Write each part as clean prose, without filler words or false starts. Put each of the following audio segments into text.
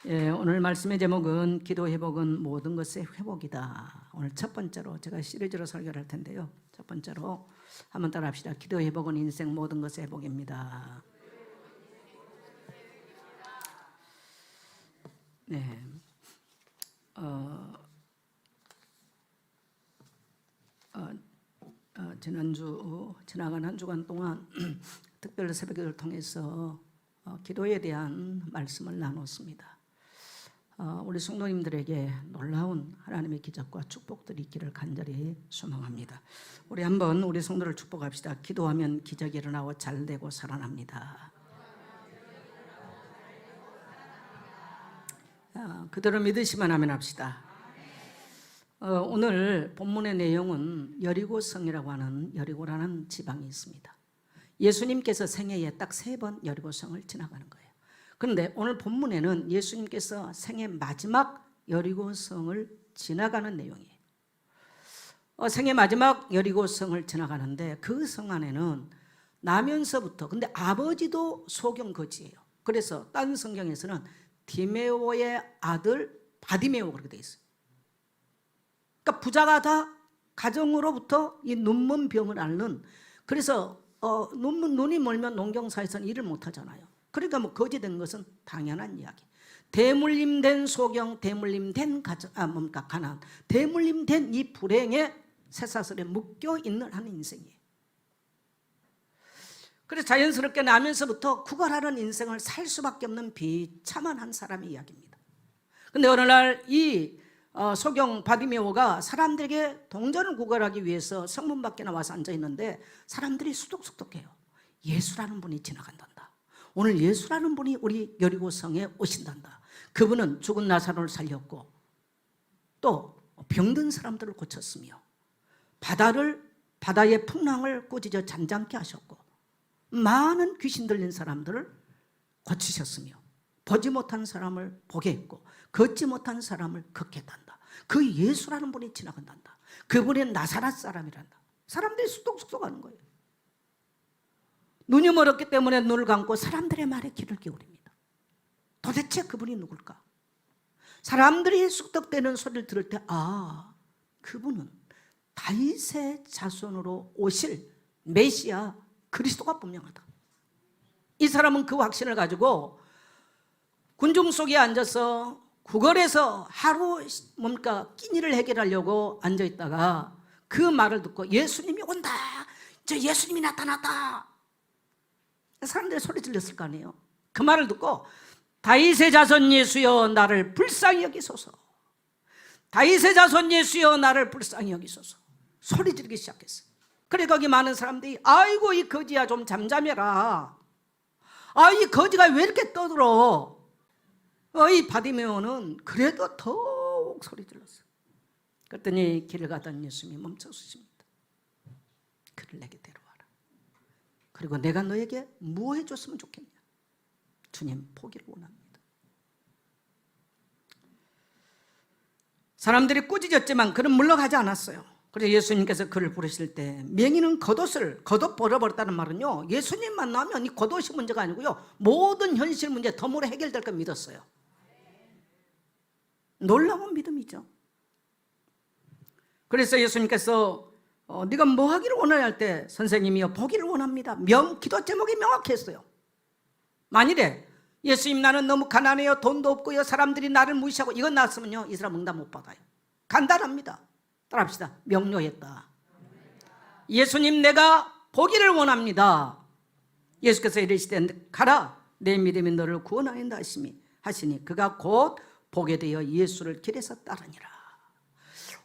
오늘 말씀의 제목은 기도 회복은 모든 것의 회복이다. 오늘 첫 번째로 제가 시리즈로 설교를 할 텐데요. 첫 번째로 한번 따라 합시다. 기도 회복은 인생 모든 것의 회복입니다. 네. 지나간 한 주간 동안 특별 새벽기도를 통해서 기도에 대한 말씀을 나눴습니다. 우리 성도님들에게 놀라운 하나님의 기적과 축복들이 있기를 간절히 소망합니다. 우리 한번 우리 성도를 축복합시다. 기도하면 기적이 일어나고 잘되고 살아납니다. 그대로 믿으시면 아멘 합시다. 오늘 본문의 내용은 여리고성이라고 하는 여리고라는 지방이 있습니다. 예수님께서 생애에 딱 3번 여리고성을 지나가는 거예요. 그런데 오늘 본문에는 예수님께서 생애 마지막 여리고성을 지나가는 내용이에요. 생애 마지막 여리고성을 지나가는데 그 성 안에는 나면서부터, 근데 아버지도 소경 거지예요. 그래서 다른 성경에서는 디메오의 아들 바디메오 그렇게 돼 있어요. 그러니까 부자가 다 가정으로부터 이 눈먼 병을 앓는, 그래서 눈이 멀면 농경사에서는 일을 못 하잖아요. 그러니까 뭐 거지된 것은 당연한 이야기. 대물림된 소경, 대물림된 가난, 대물림된 이 불행의 쇠사슬에 묶여 있는 한 인생이에요. 그래서 자연스럽게 나면서부터 구걸하는 인생을 살 수밖에 없는 비참한 한 사람의 이야기입니다. 그런데 어느 날 이 소경 바디메오가 사람들에게 동전을 구걸하기 위해서 성문 밖에 나와서 앉아 있는데 사람들이 수덕수덕해요. 예수라는 분이 지나간단다. 오늘 예수라는 분이 우리 여리고성에 오신단다. 그분은 죽은 나사로를 살렸고 또 병든 사람들을 고쳤으며 바다의 풍랑을 꾸짖어 잔잔케 하셨고 많은 귀신 들린 사람들을 고치셨으며 보지 못한 사람을 보게 했고 걷지 못한 사람을 걷게 했단다. 그 예수라는 분이 지나간단다. 그분이 나사렛 사람이란다. 사람들이 수덕수덕하는 거예요. 눈이 멀었기 때문에 눈을 감고 사람들의 말에 귀를 기울입니다. 도대체 그분이 누굴까? 사람들이 쑥덕대는 소리를 들을 때 그분은 다윗의 자손으로 오실 메시아 그리스도가 분명하다. 이 사람은 그 확신을 가지고 군중 속에 앉아서 구걸에서 하루 끼니를 해결하려고 앉아있다가 그 말을 듣고 예수님이 온다, 저 예수님이 나타났다. 사람들이 소리 질렀을 거 아니에요. 그 말을 듣고 다윗의 자손 예수여 나를 불쌍히 여기소서, 다윗의 자손 예수여 나를 불쌍히 여기소서 소리 지르기 시작했어요. 그래 거기 많은 사람들이 아이고 이 거지야 좀 잠잠해라, 이 거지가 왜 이렇게 떠들어. 이 바디메오는 그래도 더욱 소리 질렀어요. 그랬더니 길을 가던 예수님이 멈춰서십니다. 그를 내게 데려와라. 그리고 내가 너에게 뭐 해줬으면 좋겠냐. 주님 포기를 원합니다. 사람들이 꾸짖었지만 그는 물러가지 않았어요. 그래서 예수님께서 그를 부르실 때 맹인은 겉옷 벗어버렸다는 말은요, 예수님 만나면 이 겉옷이 문제가 아니고요, 모든 현실 문제 덤으로 해결될 걸 믿었어요. 놀라운 믿음이죠. 그래서 예수님께서 네가 뭐 하기를 원하냐 할 때 선생님이요 보기를 원합니다. 기도 제목이 명확했어요. 만일에 예수님 나는 너무 가난해요, 돈도 없고요, 사람들이 나를 무시하고 이건 나왔으면요 이 사람 응답 못 받아요. 간단합니다. 따라합시다. 명료했다. 예수님 내가 보기를 원합니다. 예수께서 이르시되 가라 내 믿음이 너를 구원하였다 하시니 그가 곧 보게 되어 예수를 길에서 따르니라.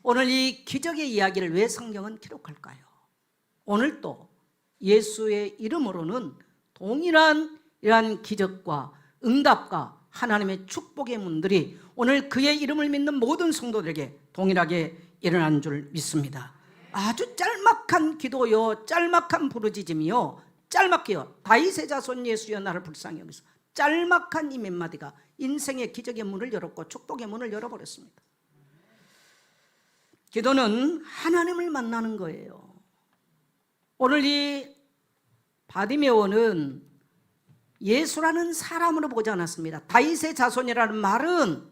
오늘 이 기적의 이야기를 왜 성경은 기록할까요? 오늘 또 예수의 이름으로는 동일한 이러한 기적과 응답과 하나님의 축복의 문들이 오늘 그의 이름을 믿는 모든 성도들에게 동일하게 일어난 줄 믿습니다. 아주 짤막한 기도요, 짤막한 부르짖음이요, 짤막해요. 다윗의 자손 예수여 나를 불쌍히 여기소서. 짤막한 이 몇 마디가 인생의 기적의 문을 열었고 축복의 문을 열어버렸습니다. 기도는 하나님을 만나는 거예요. 오늘 이 바디메오는 예수라는 사람으로 보지 않았습니다. 다윗의 자손이라는 말은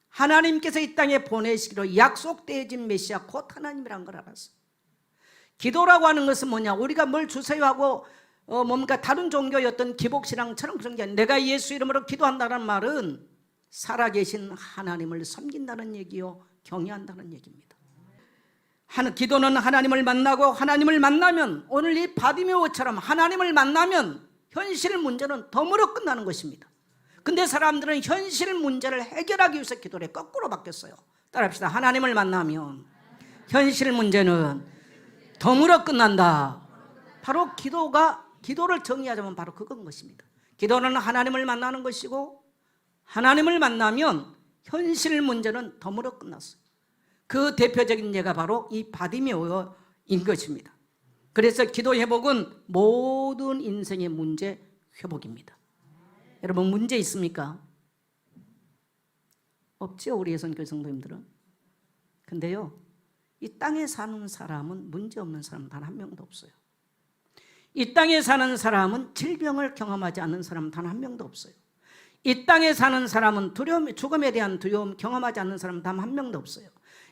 하나님께서 이 땅에 보내시기로 약속되어진 메시아 곧 하나님이라는 걸 알았어요. 기도라고 하는 것은 뭐냐, 우리가 뭘 주세요 하고 뭔가 다른 종교의 어떤 기복신앙처럼 그런 게 아니라, 내가 예수 이름으로 기도한다는 말은 살아계신 하나님을 섬긴다는 얘기요, 경외한다는 얘기입니다. 기도는 하나님을 만나고, 하나님을 만나면 오늘 이 바디메오처럼 하나님을 만나면 현실 문제는 덤으로 끝나는 것입니다. 근데 사람들은 현실 문제를 해결하기 위해서 기도를 거꾸로 바뀌었어요. 따라합시다. 하나님을 만나면 현실 문제는 덤으로 끝난다. 바로 기도를 정의하자면 바로 그건 것입니다. 기도는 하나님을 만나는 것이고, 하나님을 만나면 현실 문제는 덤으로 끝났어요. 그 대표적인 예가 바로 이 바디메오인 것입니다. 그래서 기도 회복은 모든 인생의 문제 회복입니다. 여러분, 문제 있습니까? 없죠, 우리 예선교회 성도님들은. 근데요, 이 땅에 사는 사람은 문제 없는 사람 단 한 명도 없어요. 이 땅에 사는 사람은 질병을 경험하지 않는 사람 단 한 명도 없어요. 이 땅에 사는 사람은 죽음에 대한 두려움 경험하지 않는 사람 단 한 명도 없어요.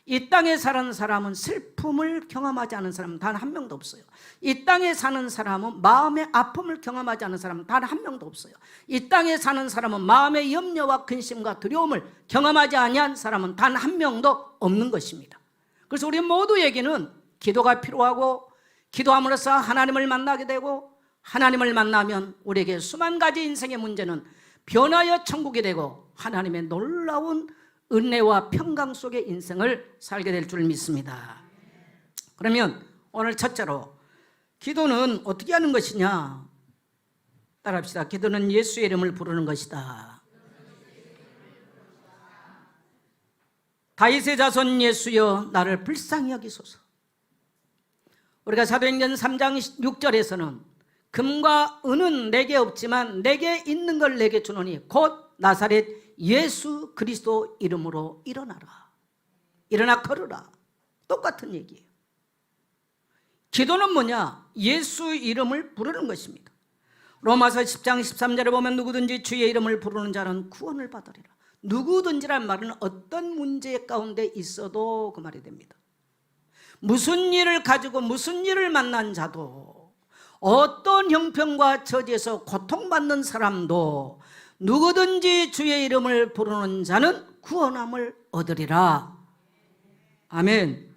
이 땅에 사는 사람은 슬픔을 경험하지 않는 사람 단 한 명도 없어요. 이 땅에 사는 사람은 마음의 아픔을 경험하지 않는 사람 단 한 명도 없어요. 이 땅에 사는 사람은 마음의 염려와 근심과 두려움을 경험하지 아니한 사람은 단 한 명도 없는 것입니다. 그래서 우리 모두에게는 기도가 필요하고, 기도함으로써 하나님을 만나게 되고, 하나님을 만나면 우리에게 수만 가지 인생의 문제는 변화여 천국이 되고, 하나님의 놀라운 은혜와 평강 속의 인생을 살게 될 줄 믿습니다. 그러면 오늘 첫째로 기도는 어떻게 하는 것이냐? 따라합시다. 기도는 예수의 이름을 부르는 것이다. 다윗의 자손 예수여 나를 불쌍히 여기소서. 우리가 사도행전 3장 6절에서는 금과 은은 내게 없지만 내게 있는 걸 내게 주노니 곧 나사렛 예수 그리스도 이름으로 일어나라. 일어나 걸으라. 똑같은 얘기예요. 기도는 뭐냐? 예수 이름을 부르는 것입니다. 로마서 10장 13절에 보면 누구든지 주의 이름을 부르는 자는 구원을 받으리라. 누구든지란 말은 어떤 문제 가운데 있어도 그 말이 됩니다. 무슨 일을 가지고 무슨 일을 만난 자도, 어떤 형편과 처지에서 고통받는 사람도 누구든지 주의 이름을 부르는 자는 구원함을 얻으리라. 아멘.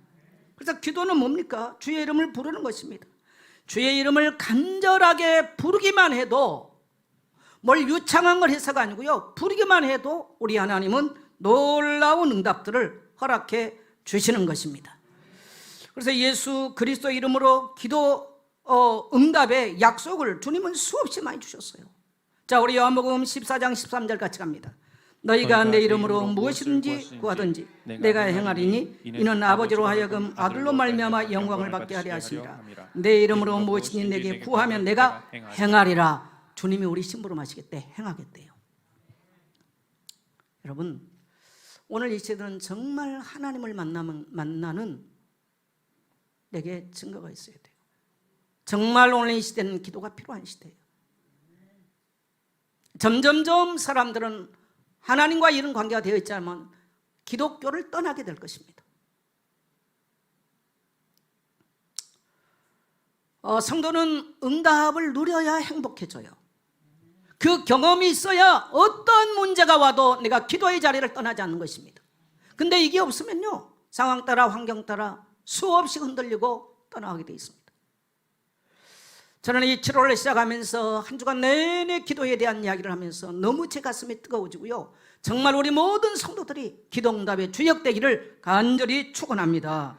그래서 기도는 뭡니까? 주의 이름을 부르는 것입니다. 주의 이름을 간절하게 부르기만 해도, 뭘 유창한 걸 해서가 아니고요, 부르기만 해도 우리 하나님은 놀라운 응답들을 허락해 주시는 것입니다. 그래서 예수 그리스도 이름으로 기도 응답의 약속을 주님은 수없이 많이 주셨어요. 자, 우리 요한복음 14장 13절 같이 갑니다. 너희가 내 이름으로 무엇이든지 구하든지 내가 행하리니 이는 아버지로 하여금 아들로 말미암아 영광을 받게 하려 하심이라. 내 이름으로 무엇이든지 내게 구하면 내가 행하리라. 주님이 우리 심부름하시겠대, 행하겠대요. 여러분, 오늘 이 시대는 정말 하나님을 만나는 내게 증거가 있어야 돼요. 정말 오늘 이 시대는 기도가 필요한 시대예요. 점점점 사람들은 하나님과 이런 관계가 되어 있자면 기독교를 떠나게 될 것입니다. 성도는 응답을 누려야 행복해져요. 그 경험이 있어야 어떤 문제가 와도 내가 기도의 자리를 떠나지 않는 것입니다. 근데 이게 없으면요, 상황 따라 환경 따라 수없이 흔들리고 떠나가게 되어 있습니다. 저는 이 7월을 시작하면서 한 주간 내내 기도에 대한 이야기를 하면서 너무 제 가슴이 뜨거워지고요, 정말 우리 모든 성도들이 기도응답에 주역되기를 간절히 축원합니다.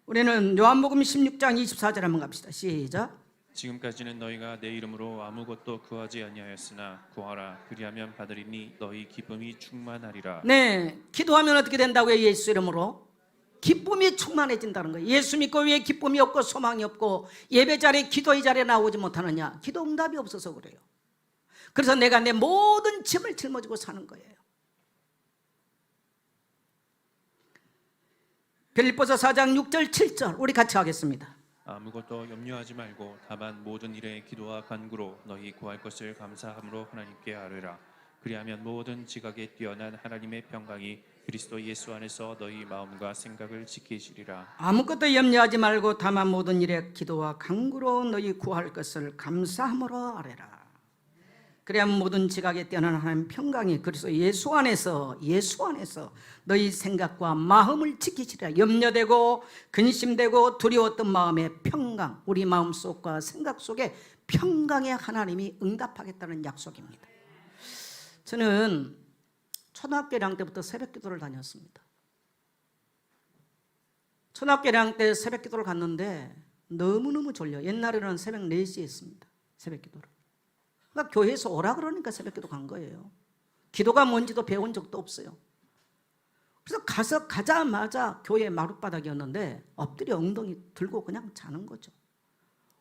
우리는 요한복음 16장 24절 한번 갑시다. 시작. 지금까지는 너희가 내 이름으로 아무것도 구하지 아니하였으나 구하라 그리하면 받으리니 너희 기쁨이 충만하리라. 네, 기도하면 어떻게 된다고요? 예수 이름으로 기쁨이 충만해진다는 거예요. 예수 믿고 왜 기쁨이 없고 소망이 없고 예배 자리에 기도의 자리에 나오지 못하느냐? 기도 응답이 없어서 그래요. 그래서 내가 내 모든 짐을 짊어지고 사는 거예요. 빌립보서 4장 6절 7절 우리 같이 하겠습니다. 아무것도 염려하지 말고 다만 모든 일에 기도와 간구로 너희 구할 것을 감사함으로 하나님께 아뢰라. 그리하면 모든 지각에 뛰어난 하나님의 평강이 그리스도 예수 안에서 너희 마음과 생각을 지키시리라. 아무것도 염려하지 말고 다만 모든 일에 기도와 간구로 너희 구할 것을 감사함으로 아뢰라. 그래야만 모든 지각에 뛰어난 하나님 평강이 그리스도 예수 안에서 너희 생각과 마음을 지키시리라. 염려되고 근심되고 두려웠던 마음의 평강, 우리 마음속과 생각 속에 평강의 하나님이 응답하겠다는 약속입니다. 저는 초등학교 1학년 때부터 새벽 기도를 다녔습니다. 초등학교 1학년 때 새벽 기도를 갔는데 너무너무 졸려. 옛날에는 새벽 4시에 했습니다. 새벽 기도를. 그러니까 교회에서 오라 그러니까 새벽 기도 간 거예요. 기도가 뭔지도 배운 적도 없어요. 그래서 가자마자 교회 마룻바닥이었는데 엎드려 엉덩이 들고 그냥 자는 거죠.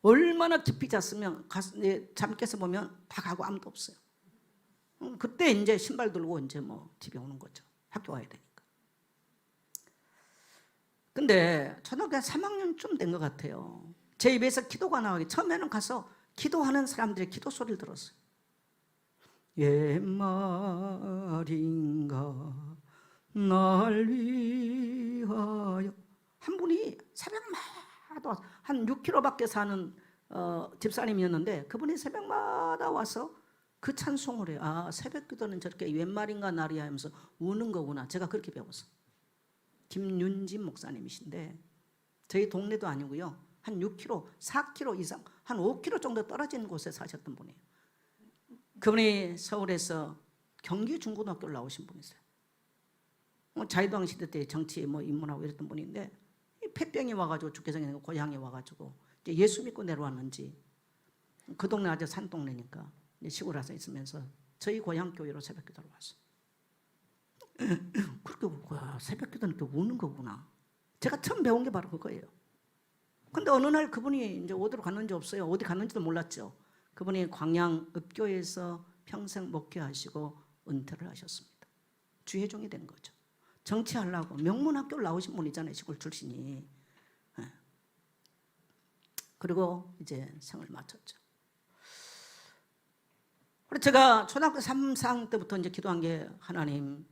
얼마나 깊이 잤으면 잠 깨서 보면 다 가고 아무도 없어요. 그때 이제 신발 들고 이제 뭐 집에 오는 거죠. 학교 가야 되니까. 근데 초등학교 3학년쯤 된 것 같아요. 제 입에서 기도가 나오기 처음에는 가서 기도하는 사람들의 기도 소리를 들었어요. 옛말인가 날 위하여. 한 분이 새벽마다 한 6km밖에 사는 집사님이었는데 그분이 새벽마다 와서 그 찬송을 해요. 아, 새벽 기도는 저렇게 옛말인가 날이 하면서 우는 거구나. 제가 그렇게 배웠어요. 김윤진 목사님이신데 저희 동네도 아니고요. 한 6km, 4km 이상, 한 5km 정도 떨어진 곳에 사셨던 분이에요. 그분이 서울에서 경기 중고등학교를 나오신 분이세요. 자유당 시대 때 정치에 뭐 입문하고 이랬던 분인데 폐병이 와가지고 죽게 생긴 고향에 와가지고 이제 예수 믿고 내려왔는지 그 동네 아주 산 동네니까 시골 와서 있으면서 저희 고향 교회로 새벽 기도를 왔어요. 그렇게 울고야 새벽 기도는 이렇게 우는 거구나. 제가 처음 배운 게 바로 그거예요. 근데 어느 날 그분이 이제 어디로 갔는지 없어요. 어디 갔는지도 몰랐죠. 그분이 광양읍교에서 평생 목회하시고 은퇴를 하셨습니다. 주회종이 된 거죠. 정치하려고 명문학교를 나오신 분이잖아요. 시골 출신이. 그리고 이제 생을 마쳤죠. 그래서 제가 초등학교 3, 4학년 때부터 이제 기도한 게 하나님,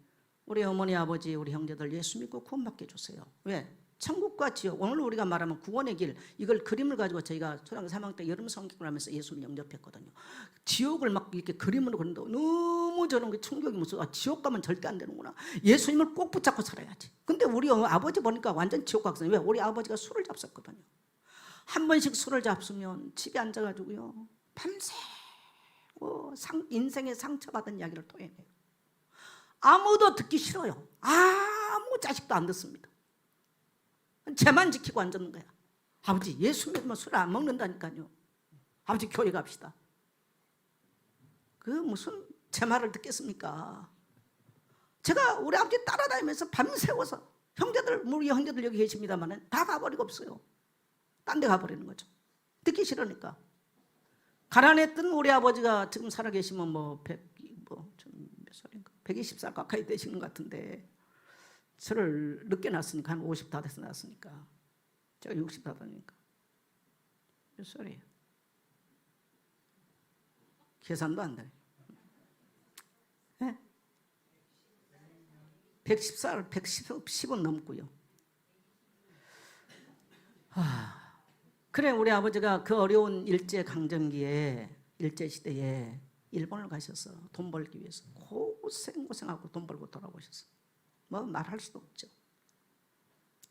우리 어머니, 아버지, 우리 형제들 예수 믿고 구원받게 해주세요. 왜? 천국과 지옥, 오늘 우리가 말하면 구원의 길, 이걸 그림을 가지고 저희가 초등학교 3학년 때 여름 성경을 하면서 예수를 영접했거든요. 지옥을 막 이렇게 그림으로 그리는데 너무 저는 그 충격이 무서워. 아, 지옥 가면 절대 안 되는구나. 예수님을 꼭 붙잡고 살아야지. 근데 우리 아버지 보니까 완전 지옥 각성이. 왜? 우리 아버지가 술을 잡섰거든요. 한 번씩 술을 잡수면 집에 앉아가지고요 밤새 인생의 상처받은 이야기를 토해내요. 아무도 듣기 싫어요. 아무 자식도 안 듣습니다. 쟤만 지키고 앉았는 거야. 아버지 예수 믿으면 술 안 먹는다니까요. 아버지 교회 갑시다. 그 무슨 제 말을 듣겠습니까? 제가 우리 아버지 따라다니면서 밤새워서 형제들, 우리 형제들 여기 계십니다만 다 가버리고 없어요. 딴 데 가버리는 거죠. 듣기 싫으니까. 가난했던 우리 아버지가 지금 살아계시면 몇 살인가? 120살 가까이 되시는 것 같은데 저를 늦게 낳았으니까 한 50 다 돼서 낳았으니까 제가 60 다 되니까 몇 살이에요? 계산도 안 되네. 네? 110살, 110은 넘고요. 그래 우리 아버지가 그 어려운 일제강점기에 일제시대에 일본을 가셔서 돈 벌기 위해서 고생하고 돈 벌고 돌아오셨어요. 뭐 말할 수도 없죠.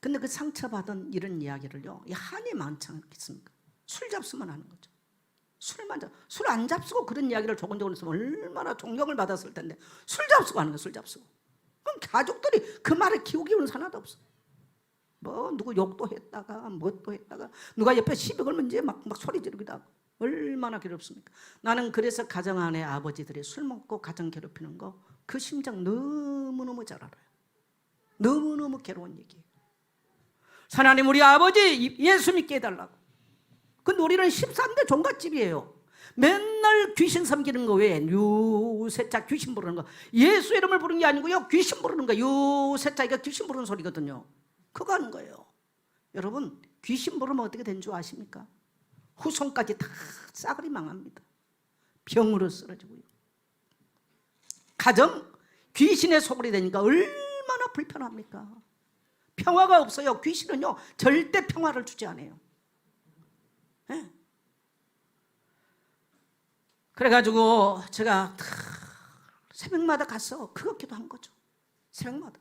근데 그 상처받은 이런 이야기를요, 한이 많지 않겠습니까? 술 잡수만 하는 거죠. 술 안 잡수고 그런 이야기를 조곤조곤 했으면 얼마나 존경을 받았을 텐데 술 잡수고 하는 거예요. 술 잡수고. 그럼 가족들이 그 말에 기우기우는 하나도 없어. 뭐 누구 욕도 했다가 뭣도 했다가 누가 옆에 시비 걸면 이제 막 소리 지르기도 하고 얼마나 괴롭습니까? 나는 그래서 가정 안에 아버지들이 술 먹고 가정 괴롭히는 거 그 심정 너무너무 잘 알아요. 너무너무 괴로운 얘기예요. 하나님 우리 아버지 예수 믿게 해달라고. 근데 우리는 13대 종갓집이에요. 맨날 귀신 섬기는 거 외에 유세차 귀신 부르는 거, 예수 이름을 부르는 게 아니고요 귀신 부르는 거. 유세차 이거 귀신 부르는 소리거든요. 그거 하는 거예요. 여러분 귀신 부르면 어떻게 된 줄 아십니까? 후손까지 다 싸그리 망합니다. 병으로 쓰러지고요. 가정 귀신의 소굴이 되니까 얼마나 불편합니까? 평화가 없어요. 귀신은요 절대 평화를 주지 않아요. 네. 그래가지고 제가 새벽마다 가서 그거 기도한 거죠. 새벽마다.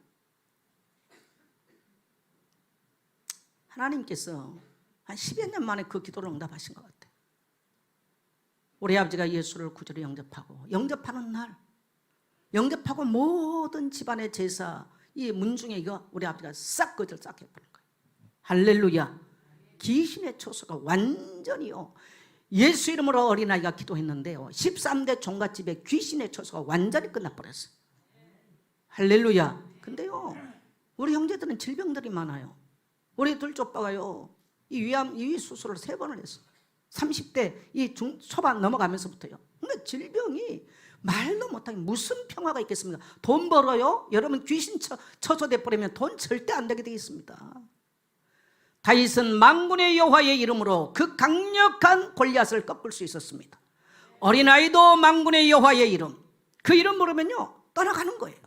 하나님께서 한 10여 년 만에 그 기도를 응답하신 것 같아요. 우리 아버지가 예수를 구주로 영접하는 날, 영접하고 모든 집안의 제사, 이 문중에 이거 우리 아버지가 싹 그들 싹 해버린 거예요. 할렐루야. 귀신의 초소가 완전히요, 예수 이름으로 어린아이가 기도했는데요, 13대 종갓집에 귀신의 초소가 완전히 끝나버렸어요. 할렐루야. 근데요, 우리 형제들은 질병들이 많아요. 우리 둘째 오빠가요, 이 위암 수술을 3번을 했어요. 30대 이 초반 넘어가면서부터요. 그러니까 질병이 말도 못하게 무슨 평화가 있겠습니까? 돈 벌어요? 여러분 귀신 처소돼 버리면 돈 절대 안 되게 되어 있습니다. 다윗은 만군의 여호와의 이름으로 그 강력한 골리앗을 꺾을 수 있었습니다. 어린아이도 만군의 여호와의 이름, 그 이름 모르면요 떠나가는 거예요.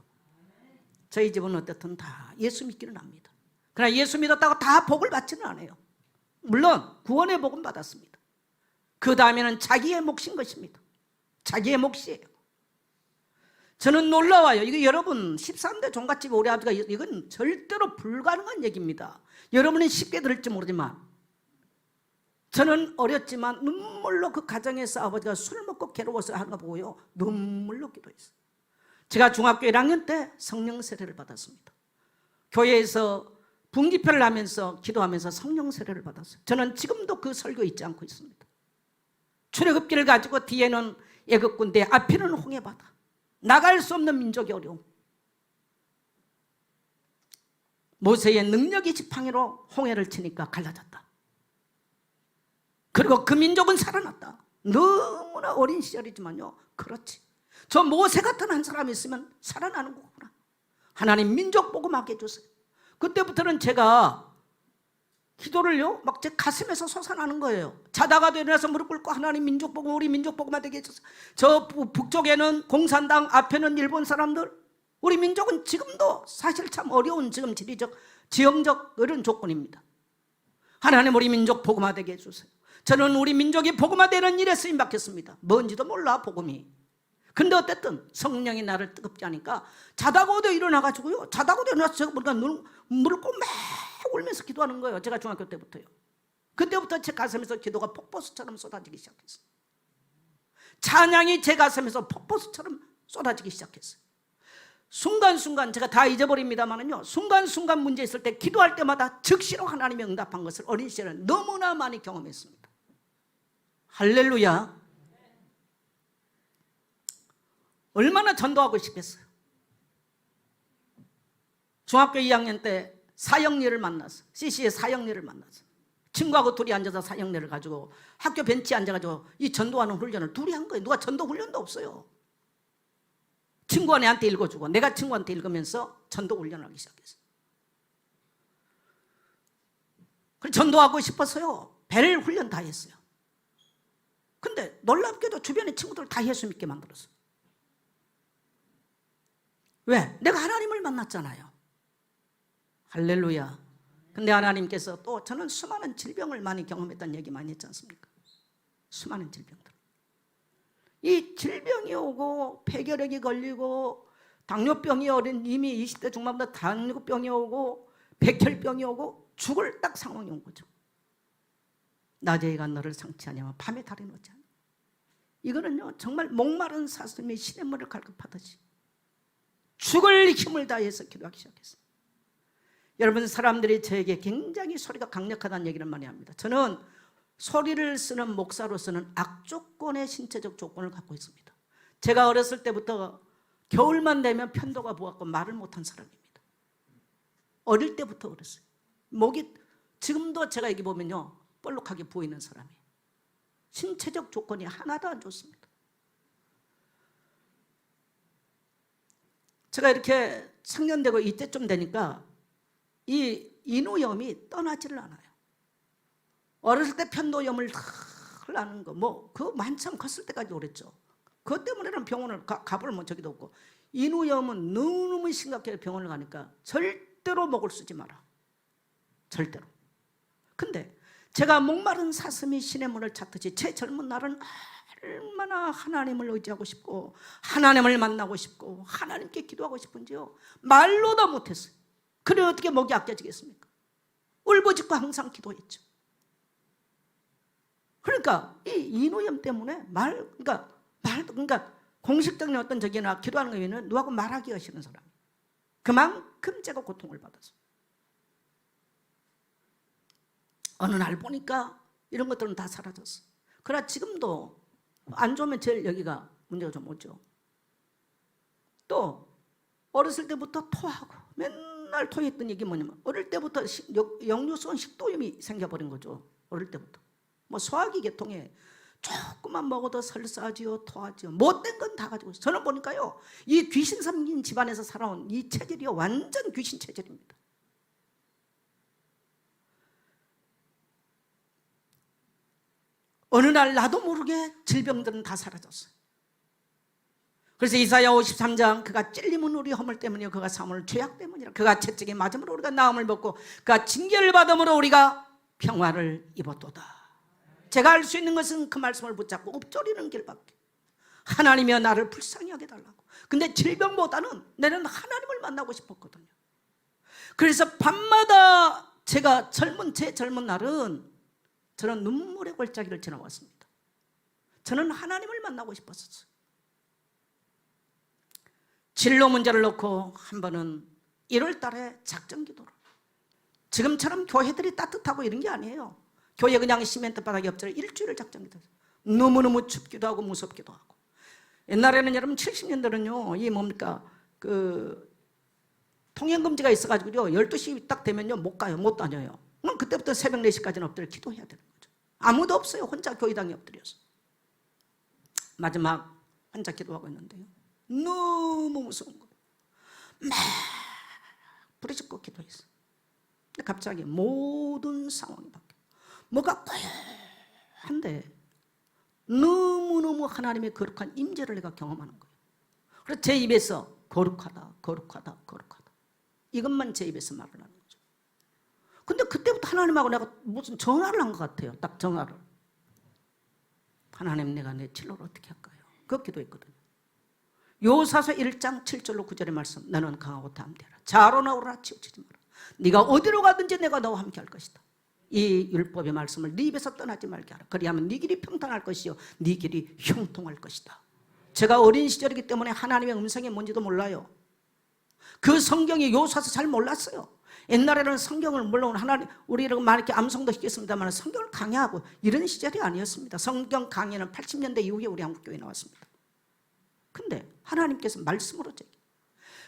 저희 집은 어떻든 다 예수 믿기는 합니다. 그러나 예수 믿었다고 다 복을 받지는 않아요. 물론 구원의 복은 받았습니다. 그 다음에는 자기의 몫인 것입니다. 자기의 몫이에요. 저는 놀라워요. 이거 여러분 13대 종갓집 우리 아버지가 이건 절대로 불가능한 얘기입니다. 여러분은 쉽게 들을지 모르지만 저는 어렸지만 눈물로 그 가정에서 아버지가 술 먹고 괴로워서 하는 거 보고요 눈물로 기도했어요. 제가 중학교 1학년 때 성령 세례를 받았습니다. 교회에서 분기표를 하면서 기도하면서 성령 세례를 받았어요. 저는 지금도 그 설교 잊지 않고 있습니다. 출애굽기를 가지고 뒤에는 애굽군대, 앞에는 홍해바다. 나갈 수 없는 민족의 어려움. 모세의 능력이 지팡이로 홍해를 치니까 갈라졌다. 그리고 그 민족은 살아났다. 너무나 어린 시절이지만요, 그렇지. 저 모세 같은 한 사람이 있으면 살아나는 거구나. 하나님 민족 복음하게 해주세요. 그때부터는 제가 기도를요 막 제 가슴에서 솟아나는 거예요. 자다가도 일어나서 무릎 꿇고 하나님 민족 복음, 우리 민족 복음화 되게 해주세요. 저 북쪽에는 공산당, 앞에는 일본 사람들, 우리 민족은 지금도 사실 참 어려운 지금 지형적 이런 조건입니다. 하나님 우리 민족 복음화 되게 해주세요. 저는 우리 민족이 복음화되는 일에 쓰임 받겠습니다. 뭔지도 몰라 복음이. 근데 어쨌든 성령이 나를 뜨겁게 하니까 자다가도 일어나가지고요, 자다가도 일어나서 제가 보니까 무릎 꿇고 막 울면서 기도하는 거예요. 제가 중학교 때부터요. 그때부터 제 가슴에서 기도가 폭포수처럼 쏟아지기 시작했어요. 찬양이 제 가슴에서 폭포수처럼 쏟아지기 시작했어요. 순간순간 제가 다 잊어버립니다만은요, 순간순간 문제 있을 때 기도할 때마다 즉시로 하나님이 응답한 것을 어린 시절에 너무나 많이 경험했습니다. 할렐루야. 얼마나 전도하고 싶겠어요. 중학교 2학년 때 사형리를 만났어. CC의 사형리를 만났어. 친구하고 둘이 앉아서 사형리를 가지고 학교 벤치에 앉아가지고 이 전도하는 훈련을 둘이 한 거예요. 누가 전도 훈련도 없어요. 친구가 내한테 읽어주고 내가 친구한테 읽으면서 전도 훈련을 하기 시작했어요. 그래서 전도하고 싶어서요 배를 훈련 다 했어요. 근데 놀랍게도 주변의 친구들 다 예수 믿게 만들었어요. 왜? 내가 하나님을 만났잖아요. 할렐루야. 근데 하나님께서 또 저는 수많은 질병을 많이 경험했다는 얘기 많이 했지 않습니까? 수많은 질병들. 이 질병이 오고 폐결핵이 걸리고 당뇨병이 어린 이미 20대 중반부터 당뇨병이 오고 백혈병이 오고 죽을 딱 상황이 온 거죠. 낮에 해가 너를 상치하냐면 밤에 달이 놓지 않냐. 이거는요 정말 목마른 사슴이 시냇물을 갈급하듯이 죽을 힘을 다해서 기도하기 시작했어요. 여러분 사람들이 저에게 굉장히 소리가 강력하다는 얘기를 많이 합니다. 저는 소리를 쓰는 목사로서는 악조건의 신체적 조건을 갖고 있습니다. 제가 어렸을 때부터 겨울만 되면 편도가 부었고 말을 못한 사람입니다. 어릴 때부터 그랬어요. 목이 지금도 제가 여기 보면요 볼록하게 부어있는 사람이에요. 신체적 조건이 하나도 안 좋습니다. 제가 이렇게 청년되고 이때쯤 되니까 이 인후염이 떠나지를 않아요. 어렸을 때 편도염을 나는 거, 뭐, 그 한참 컸을 때까지 그랬죠. 그것 때문에는 병원을 가볼 적이도 없고, 인후염은 너무너무 심각해서 병원을 가니까 절대로 목을 쓰지 마라. 절대로. 근데 제가 목마른 사슴이 신의 문을 찾듯이 제 젊은 날은 얼마나 하나님을 의지하고 싶고 하나님을 만나고 싶고 하나님께 기도하고 싶은지요, 말로도 못했어요. 그래 어떻게 목이 아껴지겠습니까? 울부짖고 항상 기도했죠. 그러니까 이 인후염 때문에 그러니까 공식적인 어떤 저기나 기도하는 거에는 누구하고 말하기가 싫은 사람. 그만큼 제가 고통을 받았어요. 어느 날 보니까 이런 것들은 다 사라졌어. 그러나 지금도 안 좋으면 제일 여기가 문제가 좀 오죠. 또 어렸을 때부터 토하고 맨날 토했던 얘기 뭐냐면, 어릴 때부터 역류성 식도염이 생겨버린 거죠. 어릴 때부터. 뭐 소화기 계통에 조금만 먹어도 설사지요, 토하지요, 못된 건 다 가지고 있어요. 저는 보니까요, 이 귀신 섬긴 집안에서 살아온 이 체질이 완전 귀신 체질입니다. 어느 날 나도 모르게 질병들은 다 사라졌어요. 그래서 이사야 53장, 그가 찔림은 우리 허물 때문이요 그가 사함은 죄악 때문이라. 그가 채찍에 맞음으로 우리가 나음을 벗고 그가 징계를 받음으로 우리가 평화를 입었도다. 제가 알 수 있는 것은 그 말씀을 붙잡고 엎조리는 길밖에. 하나님이여 나를 불쌍히 하게 달라고. 근데 질병보다는 나는 하나님을 만나고 싶었거든요. 그래서 밤마다 제가 제 젊은 날은 저는 눈물의 골짜기를 지나왔습니다. 저는 하나님을 만나고 싶었어요. 진로 문제를 놓고 한 번은 1월 달에 작전 기도를. 지금처럼 교회들이 따뜻하고 이런 게 아니에요. 교회 그냥 시멘트 바닥에 엎드려 일주일을 작전 기도했어요. 너무너무 춥기도 하고 무섭기도 하고. 옛날에는 여러분 70년대는요, 이 뭡니까, 통행금지가 있어가지고요, 12시 딱 되면요 못 가요, 못 다녀요. 그럼 그때부터 새벽 4시까지는 엎드려 기도해야 되는 거죠. 아무도 없어요. 혼자 교회당에 엎드려서. 마지막 혼자 기도하고 있는데요, 너무 무서운 거예요. 막 부르짖고 기도했어요. 근데 갑자기 모든 상황이 바뀌어요. 뭐가 고요한데 너무너무 하나님의 거룩한 임재를 내가 경험하는 거예요. 그래서 제 입에서 거룩하다, 거룩하다, 거룩하다, 이것만 제 입에서 말을 하는 거죠. 근데 그때부터 하나님하고 내가 무슨 정화를 한 것 같아요. 딱 정화를. 하나님, 내가 내 진로를 어떻게 할까요? 그 기도했거든요. 요사서 1장 7절로 9절의 말씀. 너는 강하고 담대하라. 자로나 오라. 치우치지 마라. 네가 어디로 가든지 내가 너와 함께 할 것이다. 이 율법의 말씀을 네 입에서 떠나지 말게 하라. 그리하면 네 길이 평탄할 것이요 네 길이 형통할 것이다. 제가 어린 시절이기 때문에 하나님의 음성이 뭔지도 몰라요. 그 성경이 요사서 잘 몰랐어요. 옛날에는 성경을, 물론 하나님, 우리는 막 이렇게 암송도 시켰습니다만 성경을 강의하고 이런 시절이 아니었습니다. 성경 강의는 80년대 이후에 우리 한국교회에 나왔습니다. 근데 하나님께서 말씀으로 제기.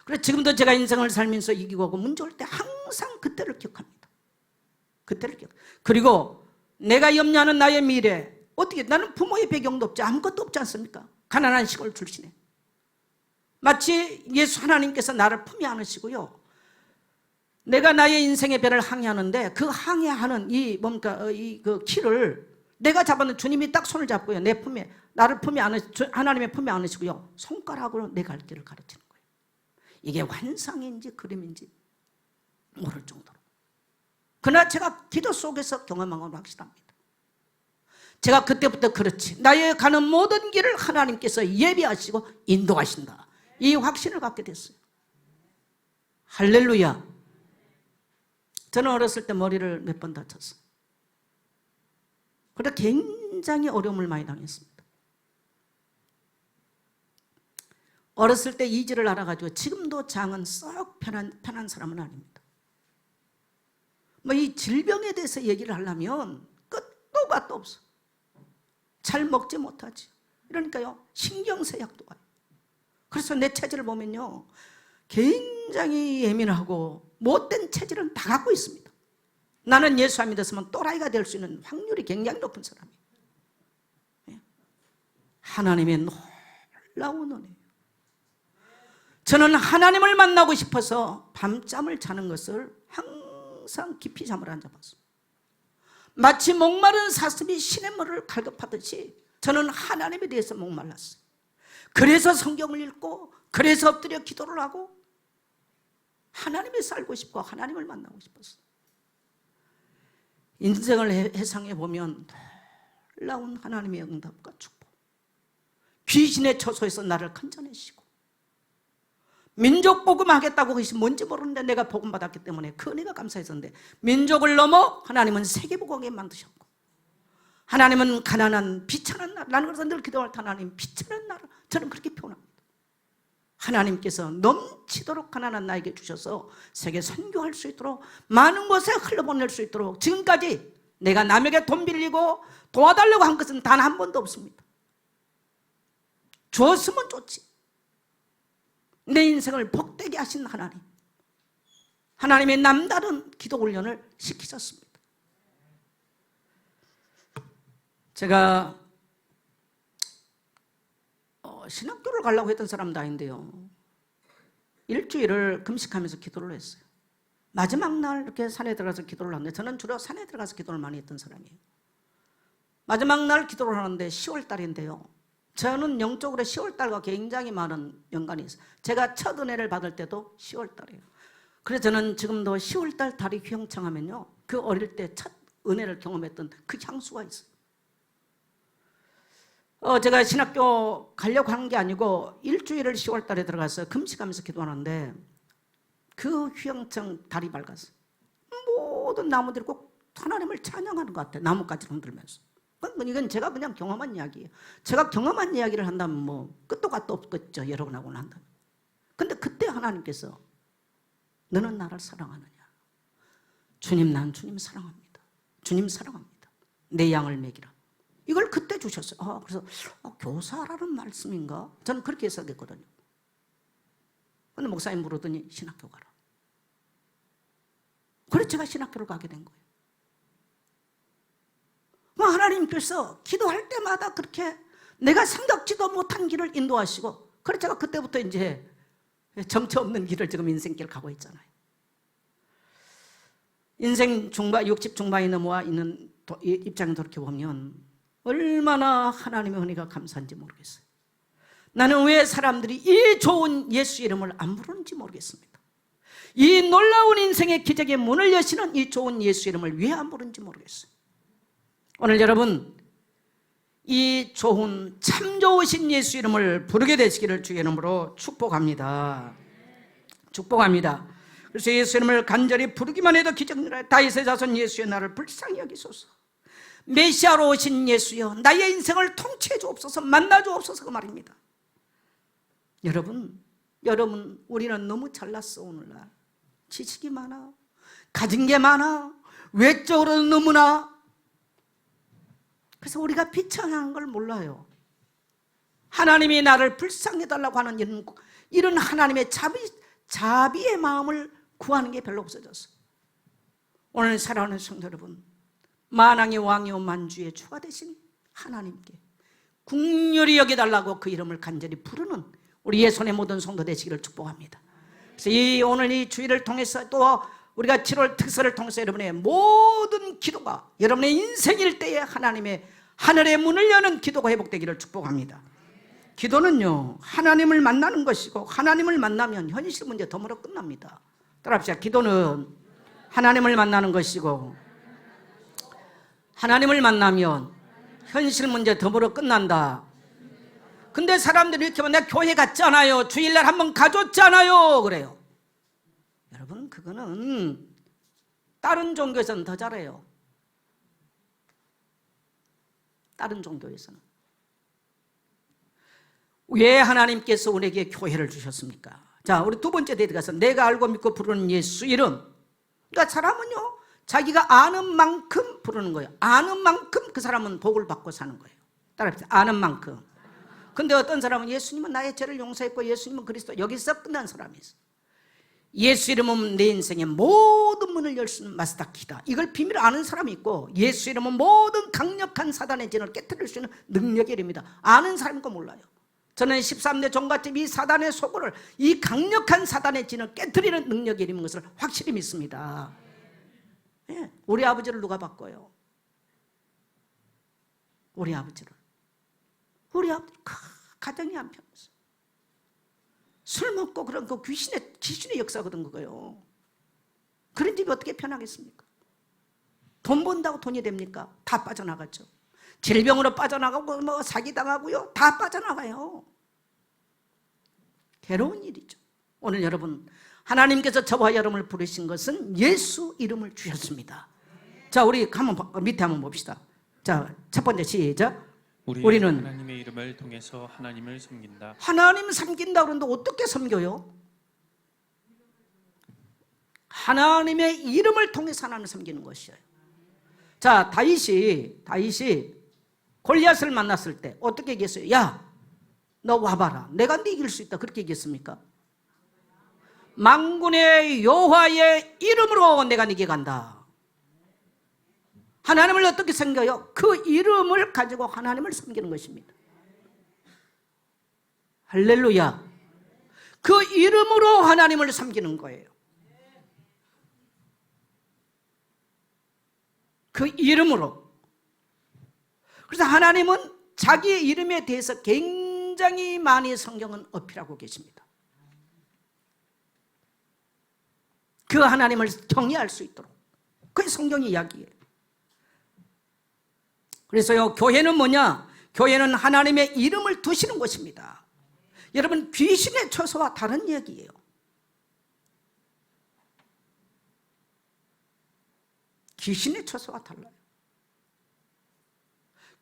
그래서 지금도 제가 인생을 살면서 이기고 하고 문제 올 때 항상 그때를 기억합니다. 그때를 기억. 그리고 내가 염려하는 나의 미래, 어떻게, 나는 부모의 배경도 없지, 아무것도 없지 않습니까? 가난한 시골 출신에. 마치 예수 하나님께서 나를 품에 안으시고요, 내가 나의 인생의 배를 항해하는데 그 항해하는 이 뭔가 그 키를 내가 잡았는 주님이 딱 손을 잡고요, 내 품에, 나를 품에 하나님의 품에 안으시고요, 손가락으로 내 갈 길을 가르치는 거예요. 이게 환상인지 그림인지 모를 정도로. 그러나 제가 기도 속에서 경험한 건 확실합니다. 제가 그때부터 그렇지, 나의 가는 모든 길을 하나님께서 예비하시고 인도하신다, 이 확신을 갖게 됐어요. 할렐루야. 저는 어렸을 때 머리를 몇 번 다쳤어요. 그래서 굉장히 어려움을 많이 당했습니다. 어렸을 때 이지를 알아가지고 지금도 장은 썩 편한 사람은 아닙니다. 뭐 이 질병에 대해서 얘기를 하려면 끝도 밭도 없어. 잘 먹지 못하지. 이러니까요, 신경쇠약도 와요. 그래서 내 체질을 보면요, 굉장히 예민하고 못된 체질은 다 갖고 있습니다. 나는 예수 안 믿었으면 또라이가 될 수 있는 확률이 굉장히 높은 사람이에요. 하나님의 놀라운 은혜예요. 저는 하나님을 만나고 싶어서 밤잠을 자는 것을 항상 깊이 잠을 안 잡았어요. 마치 목마른 사슴이 시냇물을 갈급하듯이 저는 하나님에 대해서 목말랐어요. 그래서 성경을 읽고, 그래서 엎드려 기도를 하고, 하나님에 살고 싶고 하나님을 만나고 싶었어요. 인생을 회상해 보면 놀라운 하나님의 응답과 축복, 귀신의 처소에서 나를 건져내시고, 민족 복음하겠다고 그것이 뭔지 모르는데 내가 복음 받았기 때문에 그 은혜가 감사했었는데, 민족을 넘어 하나님은 세계복음에 만드셨고, 하나님은 가난한 비천한 나라, 나는 그래서 늘 기도할 때 하나님 비천한 나라, 저는 그렇게 표현합니다. 하나님께서 넘치도록 가난한 나에게 주셔서 세계 선교할 수 있도록, 많은 곳에 흘러보낼 수 있도록, 지금까지 내가 남에게 돈 빌리고 도와달라고 한 것은 단 한 번도 없습니다. 주었으면 좋지. 내 인생을 복되게 하신 하나님, 하나님의 남다른 기도 훈련을 시키셨습니다. 제가 신학교를 가려고 했던 사람도 아닌데요, 일주일을 금식하면서 기도를 했어요. 마지막 날 이렇게 산에 들어가서 기도를 하는데, 저는 주로 산에 들어가서 기도를 많이 했던 사람이에요. 마지막 날 기도를 하는데 10월 달인데요, 저는 영적으로 10월 달과 굉장히 많은 연관이 있어요. 제가 첫 은혜를 받을 때도 10월 달이에요. 그래서 저는 지금도 10월 달 달이 휘영청하면요, 그 어릴 때 첫 은혜를 경험했던 그 향수가 있어요. 제가 신학교 가려고 한 게 아니고 일주일을 10월 달에 들어가서 금식하면서 기도하는데, 그 휘영청 달이 밝았어요. 모든 나무들이 꼭 하나님을 찬양하는 것 같아요. 나뭇가지를 흔들면서. 이건 제가 그냥 경험한 이야기예요. 제가 경험한 이야기를 한다면 뭐 끝도 갓도 없겠죠, 여러분하고는 한다면. 근데 그때 하나님께서 너는 나를 사랑하느냐, 주님, 난 주님 사랑합니다, 주님 사랑합니다, 내 양을 먹이라, 이걸 그때 주셨어요. 그래서 교사라는 말씀인가? 저는 그렇게 해석했거든요. 근데 목사님 물었더니 신학교 가라. 그래서 제가 신학교를 가게 된 거예요. 하나님께서 기도할 때마다 그렇게 내가 생각지도 못한 길을 인도하시고, 그래서 제가 그때부터 이제 정처 없는 길을 지금 인생길 가고 있잖아요. 인생 중반, 60 중반이 넘어와 있는 입장에 돌이켜보면 얼마나 하나님의 은혜가 감사한지 모르겠어요. 나는 왜 사람들이 이 좋은 예수 이름을 안 부르는지 모르겠습니다. 이 놀라운 인생의 기적의 문을 여시는 이 좋은 예수 이름을 왜 안 부르는지 모르겠어요. 오늘 여러분, 이 좋은 참 좋으신 예수 이름을 부르게 되시기를 주의 이름으로 축복합니다. 축복합니다. 그래서 예수 이름을 간절히 부르기만 해도 기적이라. 다윗의 자손 예수여, 나를 불쌍히 여기소서. 메시아로 오신 예수여, 나의 인생을 통치해 주옵소서, 만나 주옵소서, 그 말입니다. 여러분, 우리는 너무 잘났어. 오늘날 지식이 많아, 가진 게 많아, 외적으로는 너무나. 그래서 우리가 비천한 걸 몰라요. 하나님이 나를 불쌍히 달라고 하는 이런 하나님의 자비의 마음을 구하는 게 별로 없어졌어. 오늘 사랑하는 성도 여러분, 만왕의 왕이요 만주의 주가 되신 하나님께 국률이 여겨달라고 그 이름을 간절히 부르는 우리 예손의 모든 성도 되시기를 축복합니다. 그래서 오늘 이 주일을 통해서, 또 우리가 7월 특설을 통해서 여러분의 모든 기도가 여러분의 인생일 때에 하나님의 하늘의 문을 여는 기도가 회복되기를 축복합니다. 기도는요, 하나님을 만나는 것이고, 하나님을 만나면 현실 문제 덤으로 끝납니다. 따라합시다. 기도는 하나님을 만나는 것이고, 하나님을 만나면 현실 문제 덤으로 끝난다. 근데 사람들이 이렇게 하면 내가 교회 갔잖아요, 주일날 한번 가줬잖아요 그래요. 여러분, 그거는 다른 종교에서는 더 잘해요. 다른 종교에서는. 왜 하나님께서 우리에게 교회를 주셨습니까? 자, 우리 두 번째 데이트 가서 내가 알고 믿고 부르는 예수 이름. 그러니까 사람은요, 자기가 아는 만큼 부르는 거예요. 아는 만큼 그 사람은 복을 받고 사는 거예요. 따라합시다. 아는 만큼. 근데 어떤 사람은 예수님은 나의 죄를 용서했고 예수님은 그리스도, 여기서 끝난 사람이 있어요. 예수 이름은 내 인생의 모든 문을 열 수 있는 마스터키다, 이걸 비밀을 아는 사람이 있고, 예수 이름은 모든 강력한 사단의 진을 깨뜨릴 수 있는 능력의 이름이다, 아는 사람인 거 몰라요. 저는 13대 종갓집 이 사단의 소굴을, 이 강력한 사단의 진을 깨뜨리는 능력의 이름인 것을 확실히 믿습니다. 예, 우리 아버지를 누가 바꿔요? 우리 아버지를. 우리 아버지 가정이 안 편해서 술 먹고 그런 거 귀신의 역사거든 그거요. 그런 집이 어떻게 편하겠습니까? 돈 번다고 돈이 됩니까? 다 빠져나갔죠. 질병으로 빠져나가고 뭐 사기당하고요. 다 빠져나가요. 괴로운 일이죠. 오늘 여러분, 하나님께서 저와 여러분을 부르신 것은 예수 이름을 주셨습니다. 자, 우리 밑에 한번 봅시다. 자, 첫 번째 시작. 우리는 하나님의 이름을 통해서 하나님을 섬긴다. 하나님 섬긴다 그러는데 어떻게 섬겨요? 하나님의 이름을 통해서 하나님을 섬기는 것이에요. 자, 다윗이 골리앗을 만났을 때 어떻게 얘기했어요? 야, 너 와봐라. 내가 네 이길 수 있다. 그렇게 얘기했습니까? 만군의 여호와의 이름으로 내가 네게 간다. 하나님을 어떻게 섬겨요? 그 이름을 가지고 하나님을 섬기는 것입니다. 할렐루야. 그 이름으로 하나님을 섬기는 거예요. 그 이름으로. 그래서 하나님은 자기의 이름에 대해서 굉장히 많이 성경은 어필하고 계십니다. 그 하나님을 경외할 수 있도록. 그게 성경의 이야기예요. 그래서요, 교회는 뭐냐? 교회는 하나님의 이름을 두시는 것입니다. 여러분, 귀신의 처소와 다른 얘기예요. 귀신의 처소와 달라요.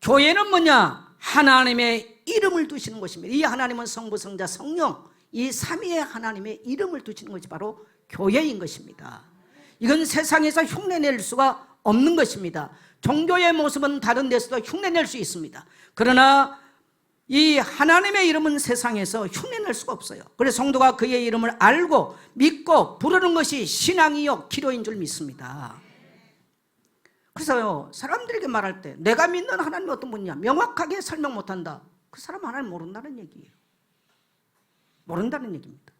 교회는 뭐냐? 하나님의 이름을 두시는 것입니다. 이 하나님은 성부, 성자, 성령, 이 삼위의 하나님의 이름을 두시는 것이 바로 교회인 것입니다. 이건 세상에서 흉내낼 수가 없는 것입니다. 종교의 모습은 다른 데서도 흉내낼 수 있습니다. 그러나 이 하나님의 이름은 세상에서 흉내낼 수가 없어요. 그래서 성도가 그의 이름을 알고 믿고 부르는 것이 신앙이요 기도인 줄 믿습니다. 그래서요, 사람들에게 말할 때 내가 믿는 하나님이 어떤 분이냐 명확하게 설명 못한다. 그 사람 하나님 모른다는 얘기예요. 모른다는 얘기입니다.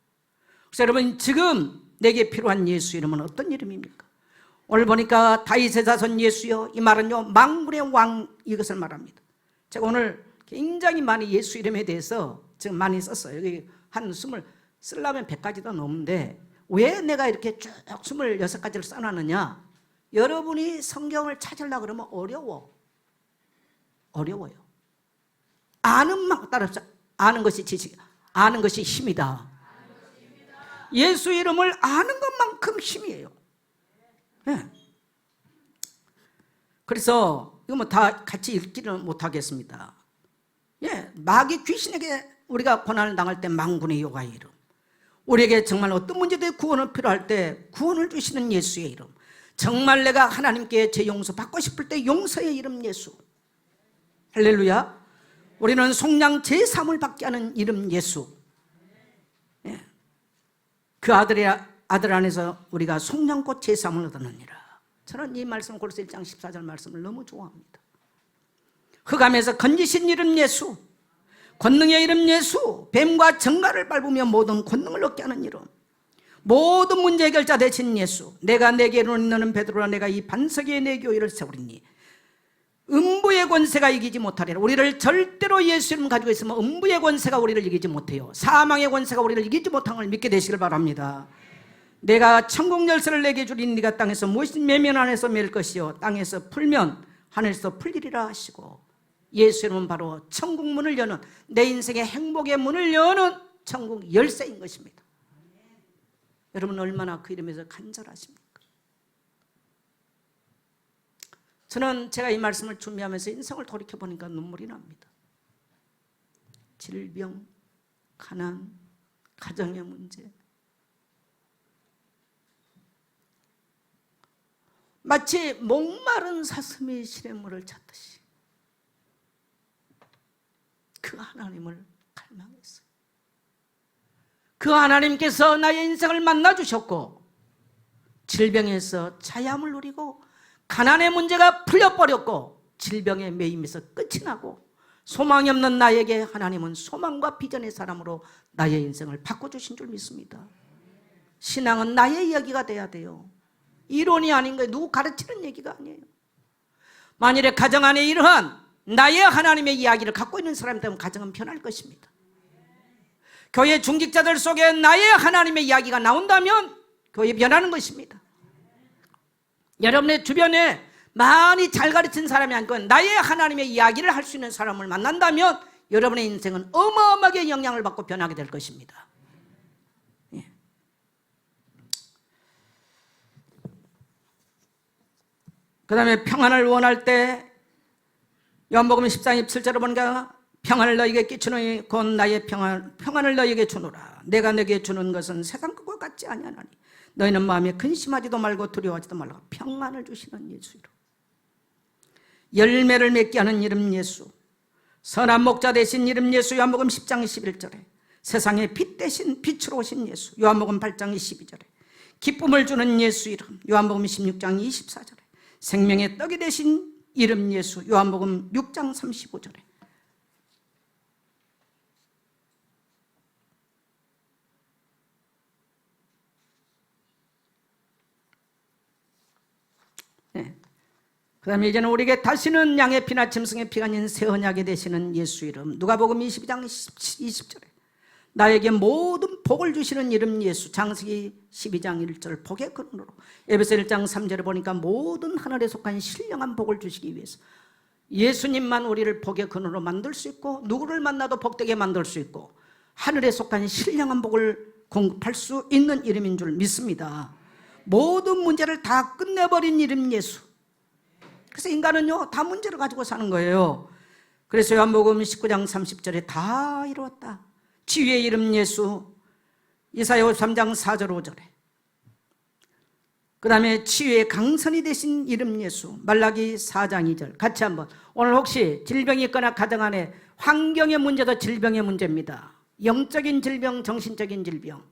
그래서 여러분, 지금 내게 필요한 예수 이름은 어떤 이름입니까? 오늘 보니까 다윗의 자손 예수여, 이 말은요 만군의 왕, 이것을 말합니다. 제가 오늘 굉장히 많이 예수 이름에 대해서 지금 많이 썼어요. 여기 한 쓰려면 100가지도 넘는데 왜 내가 이렇게 쭉 26가지를 써놨느냐? 여러분이 성경을 찾으려고 그러면 어려워요. 아는 것이 지식, 아는 것이 힘이다. 예수 이름을 아는 것만큼 힘이에요. 네. 그래서 이거 뭐 다 같이 읽지는 못하겠습니다. 예, 마귀 귀신에게 우리가 고난을 당할 때 만군의 여호와의 이름, 우리에게 정말 어떤 문제에 구원을 필요할 때 구원을 주시는 예수의 이름, 정말 내가 하나님께 제 용서 받고 싶을 때 용서의 이름 예수. 할렐루야. 우리는 속량 제3을 받게 하는 이름 예수. 예. 그 아들 안에서 우리가 속량꽃 제3을 얻느니라. 저는 이 말씀 골로새 1장 14절 말씀을 너무 좋아합니다. 흑암에서 건지신 이름 예수, 권능의 이름 예수, 뱀과 정갈을 밟으며 모든 권능을 얻게 하는 이름, 모든 문제 해결자 되신 예수. 내가 내게 이르노니 너는 베드로라, 내가 이 반석 위에 내 교회를 세우리니 음부의 권세가 이기지 못하리라. 우리를 절대로 예수 이름 가지고 있으면 음부의 권세가 우리를 이기지 못해요. 사망의 권세가 우리를 이기지 못한 걸 믿게 되시길 바랍니다. 내가 천국 열쇠를 내게 주리니 네가 땅에서 무엇이 매면 하늘에서 맬 것이요 땅에서 풀면 하늘에서 풀리리라 하시고, 예수 이름은 바로 천국 문을 여는, 내 인생의 행복의 문을 여는 천국 열쇠인 것입니다. 여러분 얼마나 그 이름에서 간절하십니까? 저는 제가 이 말씀을 준비하면서 인생을 돌이켜보니까 눈물이 납니다. 질병, 가난, 가정의 문제, 마치 목마른 사슴이 시냇물을 찾듯이 그 하나님을 갈망했어요. 그 하나님께서 나의 인생을 만나주셨고, 질병에서 자유함을 누리고, 가난의 문제가 풀려버렸고, 질병의 매임에서 끝이 나고, 소망이 없는 나에게 하나님은 소망과 비전의 사람으로 나의 인생을 바꿔주신 줄 믿습니다. 신앙은 나의 이야기가 돼야 돼요. 이론이 아닌 거예요. 누구 가르치는 얘기가 아니에요. 만일에 가정 안에 이러한 나의 하나님의 이야기를 갖고 있는 사람이 되면 가정은 변할 것입니다. 교회 중직자들 속에 나의 하나님의 이야기가 나온다면 교회 변하는 것입니다. 여러분의 주변에 많이 잘 가르친 사람이 아니고 나의 하나님의 이야기를 할 수 있는 사람을 만난다면 여러분의 인생은 어마어마하게 영향을 받고 변하게 될 것입니다. 예. 그 다음에 평안을 원할 때 요한복음 10장 27절을 보니까 평안을 너에게 끼치노니 곧 나의 평안을 너에게 주노라. 내가 너에게 주는 것은 세상 것과 같지 아니하나니 너희는 마음에 근심하지도 말고 두려워하지도 말고 평안을 주시는 예수 이름. 열매를 맺게 하는 이름 예수, 선한 목자 되신 이름 예수. 요한복음 10장 11절에 세상의 빛 대신 빛으로 오신 예수. 요한복음 8장 12절에 기쁨을 주는 예수 이름. 요한복음 16장 24절에 생명의 떡이 되신 이름 예수. 요한복음 6장 35절에 네. 그 다음에 이제는 우리에게 다시는 양의 피나 짐승의 피가 아닌 새 언약이 되시는 예수 이름. 누가복음 22장 20절에 나에게 모든 복을 주시는 이름 예수. 창세기 12장 1절 복의 근원으로. 에베소 1장 3절에 보니까 모든 하늘에 속한 신령한 복을 주시기 위해서 예수님만 우리를 복의 근원으로 만들 수 있고 누구를 만나도 복되게 만들 수 있고 하늘에 속한 신령한 복을 공급할 수 있는 이름인 줄 믿습니다. 모든 문제를 다 끝내버린 이름 예수. 그래서 인간은요 다 문제를 가지고 사는 거예요. 그래서 요한복음 19장 30절에 다 이루었다. 치유의 이름 예수. 이사야 53장 4절 5절에 그 다음에 치유의 강선이 되신 이름 예수. 말라기 4장 2절 같이 한번. 오늘 혹시 질병이 있거나 가정 안에 환경의 문제도 질병의 문제입니다. 영적인 질병, 정신적인 질병,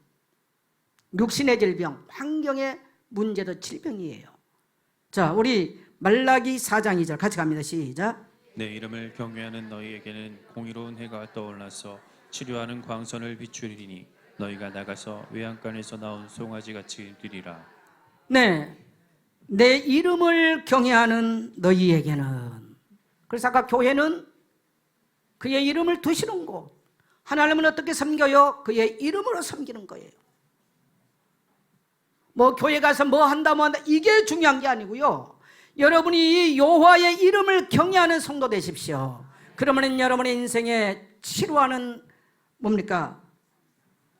육신의 질병, 환경의 문제도 질병이에요. 자, 우리 말라기 4장 2절 같이 갑니다. 시작. 내 이름을 경외하는 너희에게는 공의로운 해가 떠올라서 치료하는 광선을 비추리니 너희가 나가서 외양간에서 나온 송아지같이 되리라. 네, 내 이름을 경외하는 너희에게는. 그래서 아까 교회는 그의 이름을 두시는 곳. 하나님은 어떻게 섬겨요? 그의 이름으로 섬기는 거예요. 뭐 교회 가서 뭐 한다 이게 중요한 게 아니고요. 여러분이 이 여호와의 이름을 경외하는 성도 되십시오. 그러면 여러분의 인생에 치료하는 뭡니까?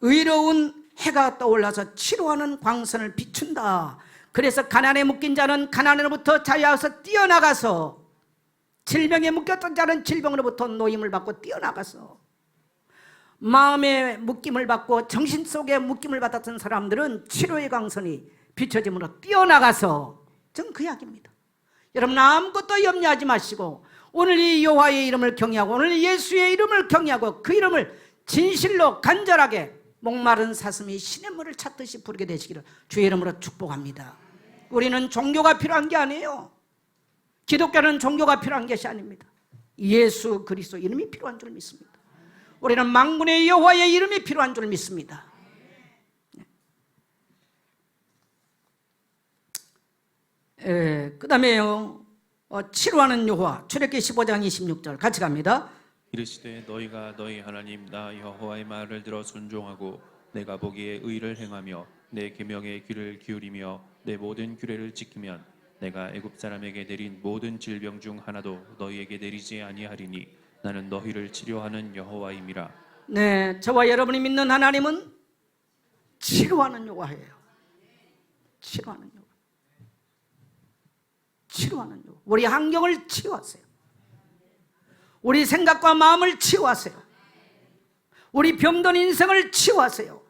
의로운 해가 떠올라서 치료하는 광선을 비춘다. 그래서 가난에 묶인 자는 가난으로부터 자유하여서 뛰어나가서, 질병에 묶였던 자는 질병으로부터 노임을 받고 뛰어나가서, 마음의 묶임을 받고 정신 속에 묶임을 받았던 사람들은 치료의 광선이 비춰짐으로 뛰어나가서, 전 그 이야기입니다. 여러분 아무것도 염려하지 마시고 오늘 이 여호와의 이름을 경외하고 오늘 예수의 이름을 경외하고 그 이름을 진실로 간절하게 목마른 사슴이 시냇물을 찾듯이 부르게 되시기를 주의 이름으로 축복합니다. 우리는 종교가 필요한 게 아니에요. 기독교는 종교가 필요한 것이 아닙니다. 예수 그리스도 이름이 필요한 줄 믿습니다. 우리는 만군의 여호와의 이름이 필요한 줄 믿습니다. 그 다음에요, 치료하는 여호와. 출애굽기 15장 26절 같이 갑니다. 이르시되 너희가 너희 하나님 나 여호와의 말을 들어 순종하고 내가 보기에 의를 행하며 내 계명에 귀를 기울이며 내 모든 규례를 지키면 내가 애굽 사람에게 내린 모든 질병 중 하나도 너희에게 내리지 아니하리니 나는 너희를 치료하는 여호와임이라. 네, 저와 여러분이 믿는 하나님은 치료하는 여호와예요. 치료하는 여호와. 치료하는 여호와. 우리 환경을 치유하세요. 우리 생각과 마음을 치유하세요. 우리 병든 인생을 치유하세요.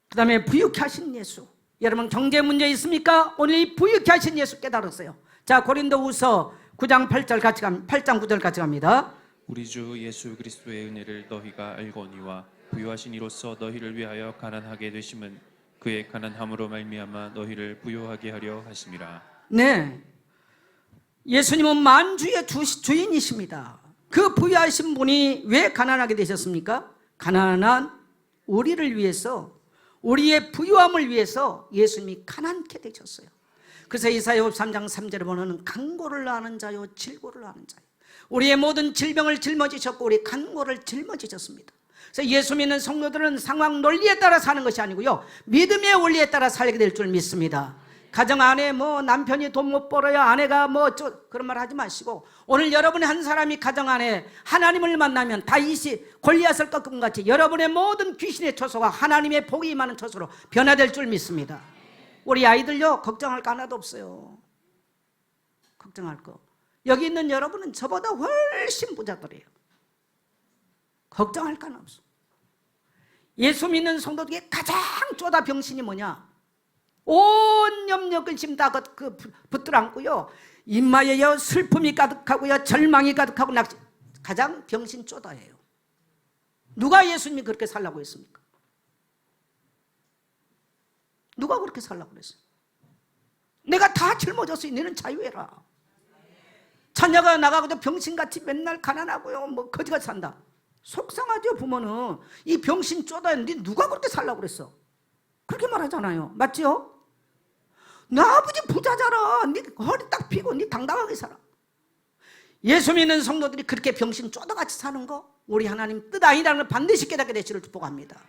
그 다음에 부유케 하신 예수. 여러분 경제 문제 있습니까? 오늘 이 부유케 하신 예수 깨달았어요. 자, 고린도후서 9장 8절 같이 8장 9절 같이 갑니다. 우리 주 예수 그리스도의 은혜를 너희가 알거니와 부유하신 이로써 너희를 위하여 가난하게 되심은 그의 가난함으로 말미암아 너희를 부유하게 하려 하심이라. 네, 예수님은 만주의 주인이십니다. 그 부유하신 분이 왜 가난하게 되셨습니까? 가난한 우리를 위해서, 우리의 부유함을 위해서 예수님이 가난케 되셨어요. 그래서 이사야 53장 3절에 보면 강고를 아는 자요 질고를 아는 자요. 우리의 모든 질병을 짊어지셨고 우리 간고를 짊어지셨습니다. 그래서 예수 믿는 성도들은 상황 논리에 따라 사는 것이 아니고요, 믿음의 원리에 따라 살게 될 줄 믿습니다. 가정 안에 뭐 남편이 돈 못 벌어야 아내가 뭐 그런 말 하지 마시고, 오늘 여러분의 한 사람이 가정 안에 하나님을 만나면 다윗이 골리앗을 꺾은 같이 여러분의 모든 귀신의 처소가 하나님의 복이 임하는 처소로 변화될 줄 믿습니다. 우리 아이들요, 걱정할 거 하나도 없어요. 걱정할 거. 여기 있는 여러분은 저보다 훨씬 부자들이에요. 걱정할 건 없어. 예수 믿는 성도들에게 가장 쪼다 병신이 뭐냐? 온 염려 근심 다 붙들어 안고요, 입마에요 슬픔이 가득하고요, 절망이 가득하고 낙심. 가장 병신 쪼다예요. 누가 예수님이 그렇게 살라고 했습니까? 누가 그렇게 살라고 그랬어요? 내가 다 짊어졌으니 너는 자유해라. 자녀가 나가고도 병신같이 맨날 가난하고요, 뭐 거지같이 산다. 속상하죠. 부모는 이 병신 쪼다였는데 누가 그렇게 살라고 그랬어? 그렇게 말하잖아요. 맞죠? 너 아버지 부자잖아. 네 허리 딱 펴고 네 당당하게 살아. 예수 믿는 성도들이 그렇게 병신 쪼다같이 사는 거, 우리 하나님 뜻 아니라는 걸 반드시 깨닫게 되시를 축복합니다.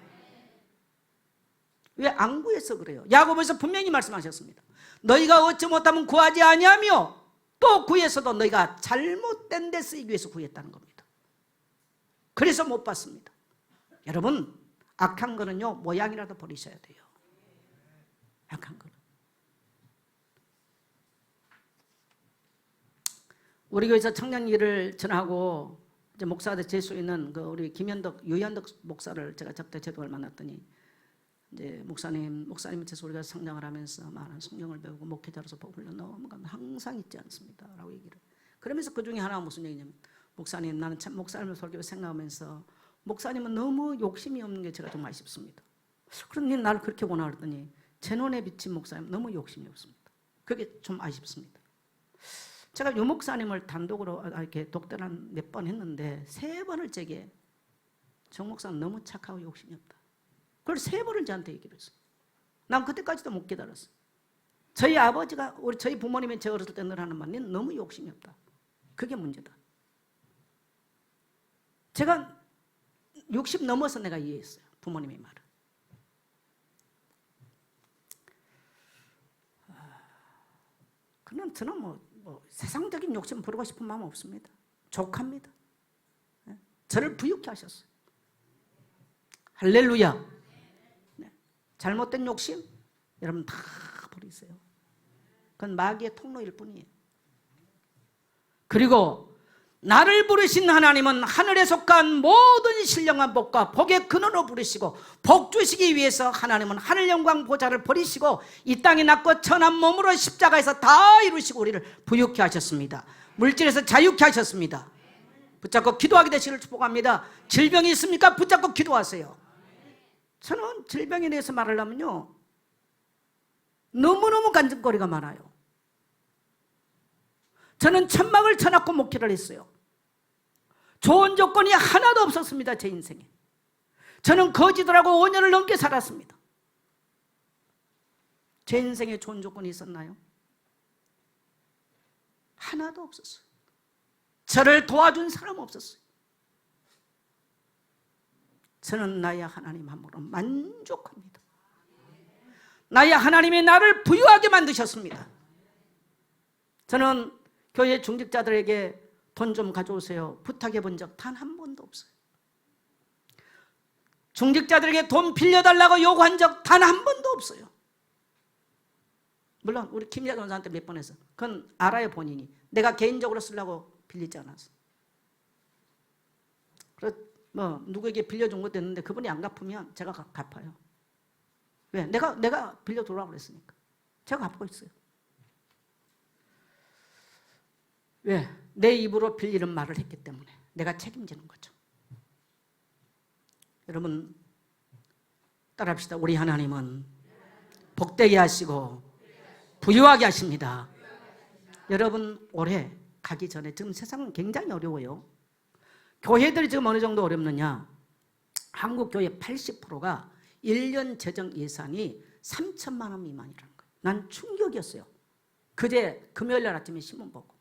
왜 안 구해서 그래요? 야고보에서 분명히 말씀하셨습니다. 너희가 얻지 못하면 구하지 아니하며 또 구해서도 너희가 잘못된 데 쓰이기 위해서 구했다는 겁니다. 그래서 못 받습니다. 여러분, 악한 거는요, 모양이라도 버리셔야 돼요. 악한 거는. 우리 교회에서 청년 일을 전하고 이제 목사들 재수 있는 그 우리 유현덕 목사를 제가 적대제도를 만났더니, 이제 목사님한테서 우리가 성장을 하면서 많은 성경을 배우고 목회자로서 복을 너무 항상 잊지 않습니다 라고 얘기를. 그러면서 그 중에 하나가 무슨 얘기냐면, 목사님, 나는 참 목사님을 설교를 생각하면서 목사님은 너무 욕심이 없는 게 제가 좀 아쉽습니다. 그런데 나를 그렇게 원하 그랬더니, 제 눈에 비친 목사님 너무 욕심이 없습니다. 그게 좀 아쉽습니다. 제가 유 목사님을 단독으로 이렇게 독대를 몇 번 했는데 3번을 제게 정 목사는 너무 착하고 욕심이 없다. 그걸 3번을 저한테 얘기를 했어요. 난 그때까지도 못 깨달았어요. 저희 아버지가, 저희 부모님이 제가 어렸을 때 늘 하는 말이 너무 욕심이 없다. 그게 문제다. 제가 60 넘어서 내가 이해했어요. 부모님의 말을. 그럼 저는 뭐 세상적인 욕심 부르고 싶은 마음 없습니다. 족합니다. 저를 부유케 하셨어요. 할렐루야. 네. 잘못된 욕심 여러분 다 버리세요. 그건 마귀의 통로일 뿐이에요. 그리고 나를 부르신 하나님은 하늘에 속한 모든 신령한 복과 복의 근원으로 부르시고 복 주시기 위해서 하나님은 하늘 영광 보좌를 버리시고 이 땅에 낳고 천한 몸으로 십자가에서 다 이루시고 우리를 부유케 하셨습니다. 물질에서 자유케 하셨습니다. 붙잡고 기도하게 되시기를 축복합니다. 질병이 있습니까? 붙잡고 기도하세요. 저는 질병에 대해서 말하려면요, 너무너무 간증거리가 많아요. 저는 천막을 쳐놓고 목회를 했어요. 좋은 조건이 하나도 없었습니다. 제 인생에. 저는 거지들하고 5년을 넘게 살았습니다. 제 인생에 좋은 조건이 있었나요? 하나도 없었어요. 저를 도와준 사람 없었어요. 저는 나의 하나님 함으로 만족합니다. 나의 하나님이 나를 부유하게 만드셨습니다. 저는 교회 중직자들에게 돈 좀 가져오세요 부탁해 본 적 단 한 번도 없어요. 중직자들에게 돈 빌려달라고 요구한 적 단 한 번도 없어요. 물론 우리 김자 전사한테 몇 번 했어. 그건 알아요. 본인이 내가 개인적으로 쓰려고 빌리지 않았어. 그래서 뭐 누구에게 빌려준 것도 있는데 그분이 안 갚으면 제가 갚아요. 왜? 내가 빌려주라고 그랬으니까 제가 갚고 있어요. 왜? 내 입으로 빌리는 말을 했기 때문에 내가 책임지는 거죠. 여러분 따라합시다. 우리 하나님은 복되게 하시고 부유하게 하십니다. 여러분 올해 가기 전에, 지금 세상은 굉장히 어려워요. 교회들이 지금 어느 정도 어렵느냐, 한국 교회 80%가 1년 재정 예산이 3천만 원 미만이라는 거예요. 난 충격이었어요. 그제 금요일날 아침에 신문 보고.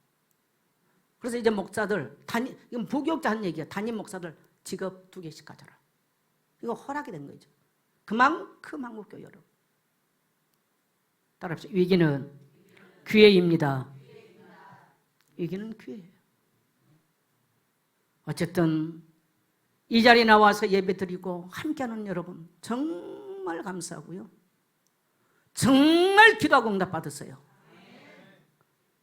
그래서 이제 목사들, 이건 부교육자 한 얘기야. 담임 목사들 직업 2개씩 가져라. 이거 허락이 된 거죠. 그만큼 한국교회 여러분. 따라합시다. 위기는 기회입니다. 위기는 기회예요. 어쨌든 이 자리에 나와서 예배드리고 함께하는 여러분 정말 감사하고요. 정말 기도하고 응답 받으세요.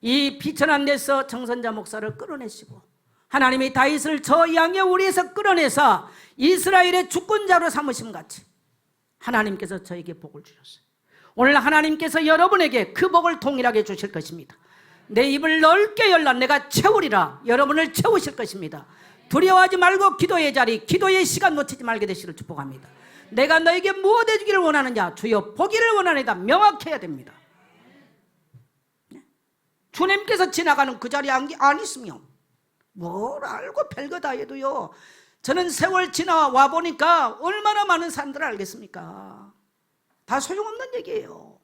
이 비천한 데서 정선자 목사를 끌어내시고 하나님이 다윗을 저 양의 우리에서 끌어내서 이스라엘의 주권자로 삼으심 같이 하나님께서 저에게 복을 주셨어요. 오늘 하나님께서 여러분에게 그 복을 동일하게 주실 것입니다. 내 입을 넓게 열라 내가 채우리라. 여러분을 채우실 것입니다. 두려워하지 말고 기도의 자리, 기도의 시간 놓치지 말게 되시기를 축복합니다. 내가 너에게 무엇 해주기를 원하느냐? 주여 보기를 원하느냐? 명확해야 됩니다. 주님께서 지나가는 그 자리에 안 있으면 뭘 알고 별거 다 해도요. 저는 세월 지나와 보니까 얼마나 많은 사람들을 알겠습니까? 다 소용없는 얘기예요.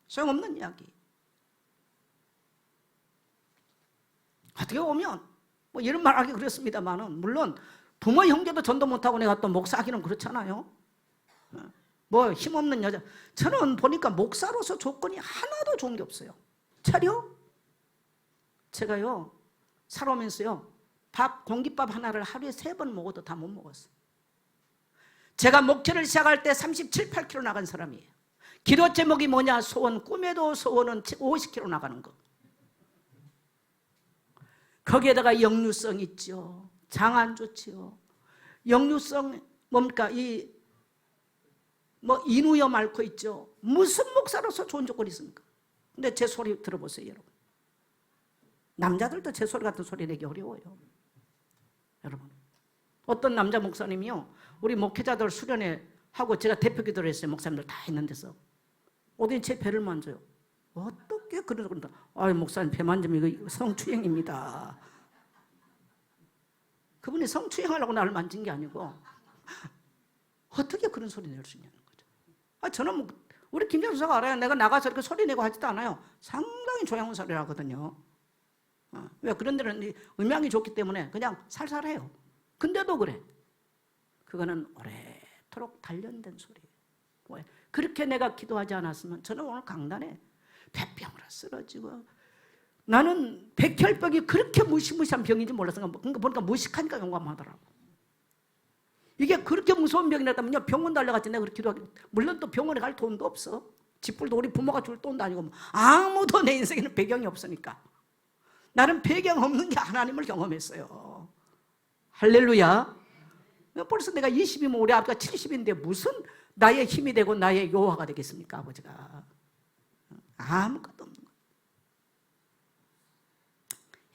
소용없는 이야기. 어떻게 보면 뭐 이런 말 하기 그렇습니다만은 물론 부모 형제도 전도 못하고 내가 또 목사하기는 그렇잖아요. 뭐 힘없는 여자. 저는 보니까 목사로서 조건이 하나도 좋은 게 없어요. 차려? 제가요 살아오면서요 공깃밥 하나를 하루에 3번 먹어도 다 못 먹었어요. 제가 목회를 시작할 때 37, 8kg 나간 사람이에요. 기도 제목이 뭐냐? 소원. 꿈에도 소원은 50kg 나가는 거. 거기에다가 역류성 있죠. 장 안 좋지요. 역류성 뭡니까? 인후염 앓고 있죠. 무슨 목사로서 좋은 조건이 있습니까? 근데 제 소리 들어보세요, 여러분. 남자들도 제 소리 같은 소리 내기 어려워요. 여러분. 어떤 남자 목사님이요. 우리 목회자들 수련회 하고 제가 대표 기도를 했어요. 목사님들 다 있는 데서. 어디 제 배를 만져요. 어떻게 그런다. 아유, 목사님 배 만지면 이거 성추행입니다. 그분이 성추행하려고 나를 만진 게 아니고 어떻게 그런 소리 낼 수 있냐는 거죠. 저는 우리 김 장수가 알아요. 내가 나가서 이렇게 소리 내고 하지도 않아요. 상당히 조용한 소리를 하거든요. 왜? 그런 데는 음향이 좋기 때문에 그냥 살살해요. 근데도 그래. 그거는 오래도록 단련된 소리예요. 왜? 그렇게 내가 기도하지 않았으면 저는 오늘 강단에 폐병으로 쓰러지고 나는 백혈병이 그렇게 무시무시한 병인지 몰랐어요. 그러니까 보니까 무식하니까 용감하더라고. 이게 그렇게 무서운 병이라면요 병원 달려갔지. 내가 그렇게 기도하기 물론 또 병원에 갈 돈도 없어. 집불도 우리 부모가 줄 돈도 아니고 아무도 내 인생에는 배경이 없으니까 나는 배경 없는 게 하나님을 경험했어요. 할렐루야. 벌써 내가 20이면 우리 아버지가 70인데 무슨 나의 힘이 되고 나의 요하가 되겠습니까? 아버지가 아무것도 없는 거예요.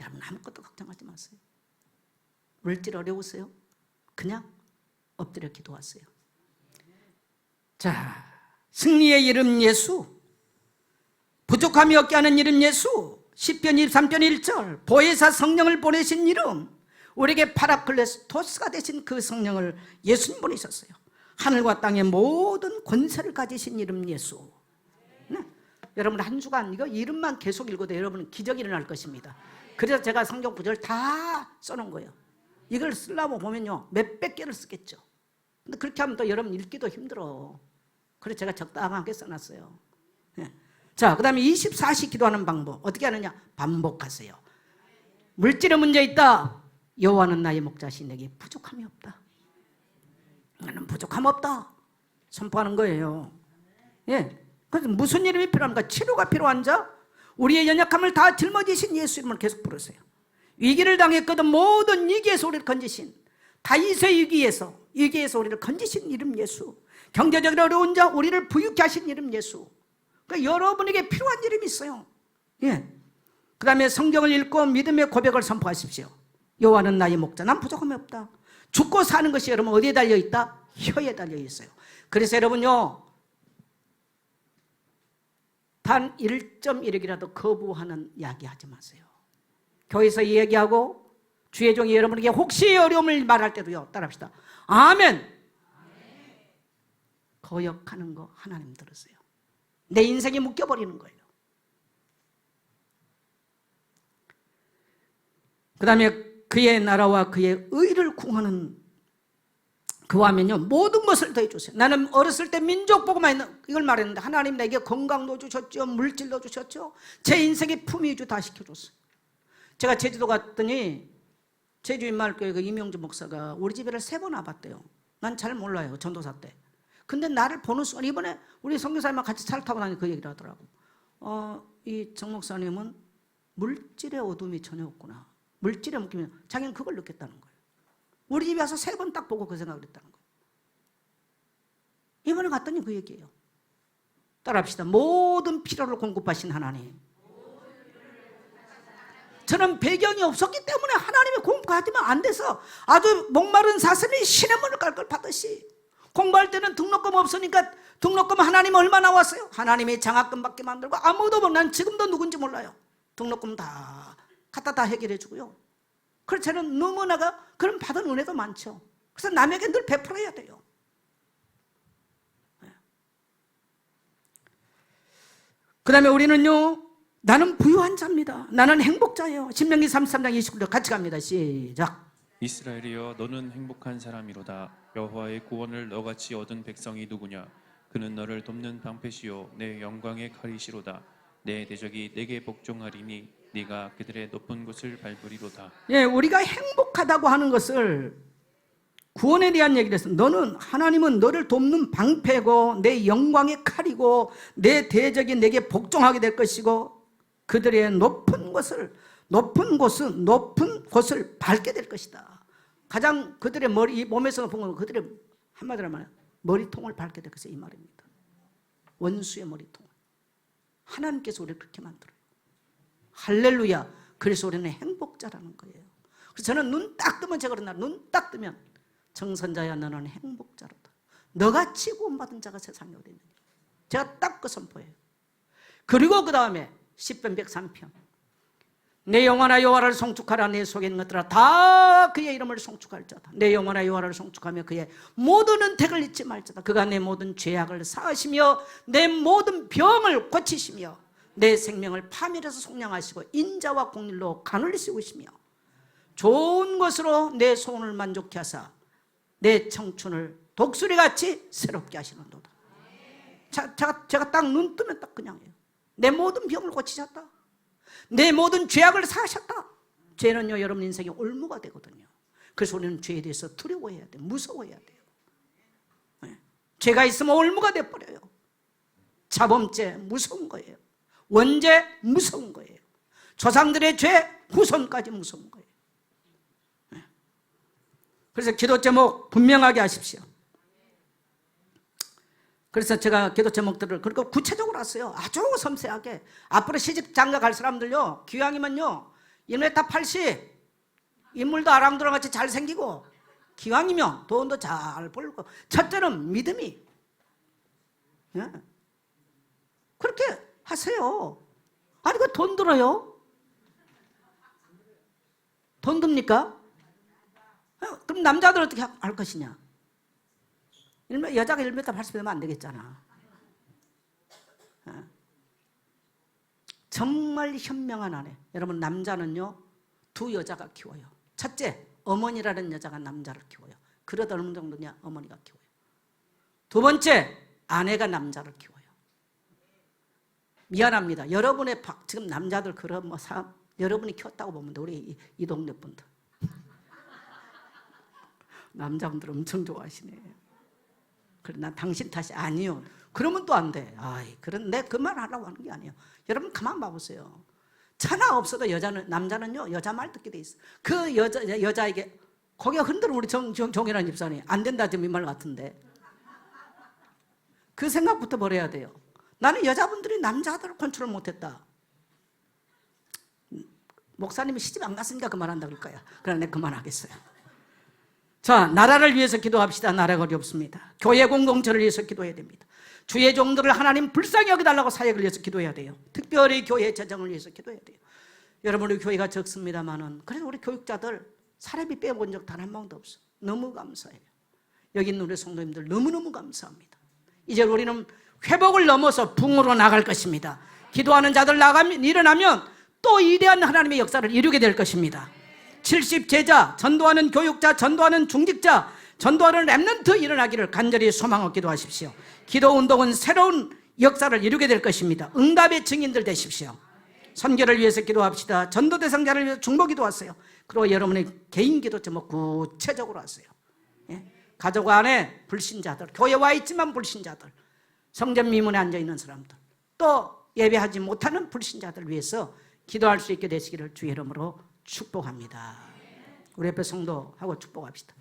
여러분 아무것도 걱정하지 마세요. 물질 어려우세요? 그냥 엎드려 기도하세요. 자, 승리의 이름 예수, 부족함이 없게 하는 이름 예수, 시편 23편 1절 보혜사 성령을 보내신 이름, 우리에게 파라클레토스가 되신 그 성령을 예수님 보내셨어요. 하늘과 땅의 모든 권세를 가지신 이름 예수. 네. 여러분 한 주간 이거 이름만 계속 읽어도 여러분은 기적이 일어날 것입니다. 그래서 제가 성경 구절 다 써놓은 거예요. 이걸 쓰려고 보면요 몇백 개를 쓰겠죠. 근데 그렇게 하면 또 여러분 읽기도 힘들어. 그래서 제가 적당하게 써놨어요. 네. 자, 그 다음에 24시 기도하는 방법 어떻게 하느냐? 반복하세요. 물질에 문제 있다. 여호와는 나의 목자시 내게 부족함이 없다. 나는 부족함 없다 선포하는 거예요. 예. 그래서 무슨 이름이 필요합니까? 치료가 필요한 자, 우리의 연약함을 다 짊어지신 예수 이름을 계속 부르세요. 위기를 당했거든 모든 위기에서 우리를 건지신, 다윗의 위기에서 우리를 건지신 이름 예수, 경제적으로 어려운 자 우리를 부유케 하신 이름 예수. 그러니까 여러분에게 필요한 이름이 있어요. 예. 그 다음에 성경을 읽고 믿음의 고백을 선포하십시오. 여호와는 나의 목자, 난 부족함이 없다. 죽고 사는 것이 여러분 어디에 달려있다? 혀에 달려있어요. 그래서 여러분요 단 1.1억이라도 거부하는 이야기하지 마세요. 교회에서 이야기하고 주의 종이 여러분에게 혹시 어려움을 말할 때도요 따라합시다. 아멘. 거역하는 거 하나님 들으세요. 내 인생이 묶여버리는 거예요. 그 다음에 그의 나라와 그의 의를 구하는 그하면요 모든 것을 더해주세요. 나는 어렸을 때 민족 보고만 이걸 말했는데 하나님 내게 건강도 주셨죠, 물질도 주셨죠, 제 인생의 품위주 다 시켜줬어요. 제가 제주도 갔더니 제주 인마을교회 그 이명주 목사가 우리 집에를 3번 와봤대요. 난 잘 몰라요, 전도사 때. 근데 나를 보는 순간, 이번에 우리 선교사님과 같이 차를 타고 다니는 그 얘기를 하더라고. 이 정 목사님은 물질의 어둠이 전혀 없구나. 물질에 묶이면 자기는 그걸 느꼈다는 거예요. 우리 집에 와서 3번 딱 보고 그 생각을 했다는 거예요. 이번에 갔더니 그 얘기예요. 따라합시다. 모든 필요를 공급하신 하나님. 저는 배경이 없었기 때문에 하나님의 공급하지만 안 돼서 아주 목마른 사슴이 신의 문을 깔깔 파듯이, 공부할 때는 등록금 없으니까 등록금 하나님 얼마 나왔어요? 하나님이 장학금 받게 만들고, 아무도 모르고, 난 지금도 누군지 몰라요. 등록금 다 갖다 다 해결해 주고요. 그래서 저는 너무나가 그런 받은 은혜도 많죠. 그래서 남에게 늘 베풀어야 돼요. 그 다음에 우리는요, 나는 부유한 자입니다. 나는 행복자예요. 신명기 33장 29절 같이 갑니다. 시작. 이스라엘이여 너는 행복한 사람이로다. 여호와의 구원을 너같이 얻은 백성이 누구냐? 그는 너를 돕는 방패시요 내 영광의 칼이시로다. 내 대적이 내게 복종하리니 네가 그들의 높은 곳을 밟으리로다. 예, 우리가 행복하다고 하는 것을 구원에 대한 얘기를 했어요. 너는, 하나님은 너를 돕는 방패고 내 영광의 칼이고 내 대적이 내게 복종하게 될 것이고 그들의 높은 곳을 밟게 될 것이다. 가장 그들의 머리, 몸에서 높은 건 그들의, 한마디로 말하면 머리통을 밟게 될 것이다, 이 말입니다. 원수의 머리통. 하나님께서 우리를 그렇게 만들어요. 할렐루야. 그래서 우리는 행복자라는 거예요. 그래서 저는 눈 딱 뜨면, 제가 그런 날 눈 딱 뜨면 정선자야 너는 행복자로다. 너같이 구원받은 자가 세상에 어디 있느냐. 제가 딱 그 선포해요. 그리고 그 다음에 10편 103편 내 영혼아 여호와를 송축하라. 내 속에 있는 것들아 다 그의 이름을 송축할 자다. 내 영혼아 여호와를 송축하며 그의 모든 은택을 잊지 말자다. 그가 내 모든 죄악을 사하시며 내 모든 병을 고치시며 내 생명을 파멸해서 속량하시고 인자와 공일로 간을 씌우시며 좋은 것으로 내 소원을 만족케 하사 내 청춘을 독수리같이 새롭게 하시는도다. 제가 딱 눈 뜨면 딱 그냥 해요. 내 모든 병을 고치셨다. 내 모든 죄악을 사하셨다. 죄는요 여러분 인생의 올무가 되거든요. 그래서 우리는 죄에 대해서 두려워해야 돼요. 무서워해야 돼요. 네. 죄가 있으면 올무가 돼버려요. 자범죄 무서운 거예요. 원죄 무서운 거예요. 조상들의 죄 후손까지 무서운 거예요. 네. 그래서 기도 제목 분명하게 하십시오. 그래서 제가 기도 제목들을 그리고 구체적으로 했어요. 아주 섬세하게. 앞으로 시집 장가 갈 사람들요, 기왕이면요 1m 80, 인물도 아랑도랑같이 잘생기고, 기왕이면 돈도 잘 벌고, 첫째는 믿음이, 예. 그렇게 하세요. 아니 그 돈 들어요? 돈 듭니까? 그럼 남자들 어떻게 할 것이냐? 여자가 1m 80 되면 안 되겠잖아. 정말 현명한 아내. 여러분 남자는요 2 여자가 키워요. 첫째 어머니라는 여자가 남자를 키워요. 그러다 어느 정도냐 어머니가 키워요. 2번째 아내가 남자를 키워요. 미안합니다. 여러분의 지금 남자들 그런 여러분이 키웠다고 보면 돼. 우리 이 동네 분들 남자분들 엄청 좋아하시네. 그러나 당신 탓이 아니요. 그러면 또 안 돼. 그런 내 그 말 하려고 하는 게 아니에요. 여러분 가만 봐보세요. 천하 없어도 남자는요 여자 말 듣게 돼 있어. 그 여자에게 고개 흔들어. 우리 정이라는 집사님 안 된다 지금 이 말 같은데 그 생각부터 버려야 돼요. 나는 여자분들이 남자들을 컨트롤 못했다. 목사님이 시집 안 갔으니까 그만한다 그럴 거야. 그러나 내가 그만하겠어요. 자, 나라를 위해서 기도합시다. 나라가 어렵습니다. 교회 공동체를 위해서 기도해야 됩니다. 주의 종들을 하나님 불쌍히 여기달라고 사역을 위해서 기도해야 돼요. 특별히 교회 재정을 위해서 기도해야 돼요. 여러분 우리 교회가 적습니다만은 그래도 우리 교육자들 사례비 빼본 적 단 한 명도 없어. 너무 감사해요. 여기 있는 우리 성도님들 너무너무 감사합니다. 이제 우리는 회복을 넘어서 붕으로 나갈 것입니다. 기도하는 자들 일어나면 또 위대한 하나님의 역사를 이루게 될 것입니다. 70 제자, 전도하는 교육자, 전도하는 중직자, 전도하는 랩런트 일어나기를 간절히 소망하고 기도하십시오. 기도 운동은 새로운 역사를 이루게 될 것입니다. 응답의 증인들 되십시오. 선교를 위해서 기도합시다. 전도 대상자를 위해서 중보 기도하세요. 그리고 여러분의 개인 기도 제목 구체적으로 하세요. 예? 가족 안에 불신자들, 교회 와 있지만 불신자들, 성전 미문에 앉아있는 사람들, 또 예배하지 못하는 불신자들 위해서 기도할 수 있게 되시기를 주의 이름으로 축복합니다. 우리 옆에 성도하고 축복합시다.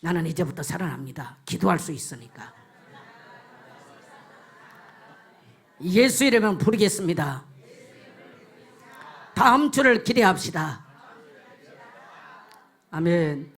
나는 이제부터 살아납니다. 기도할 수 있으니까. 예수 이름은 부르겠습니다. 다음 주를 기대합시다. 아멘.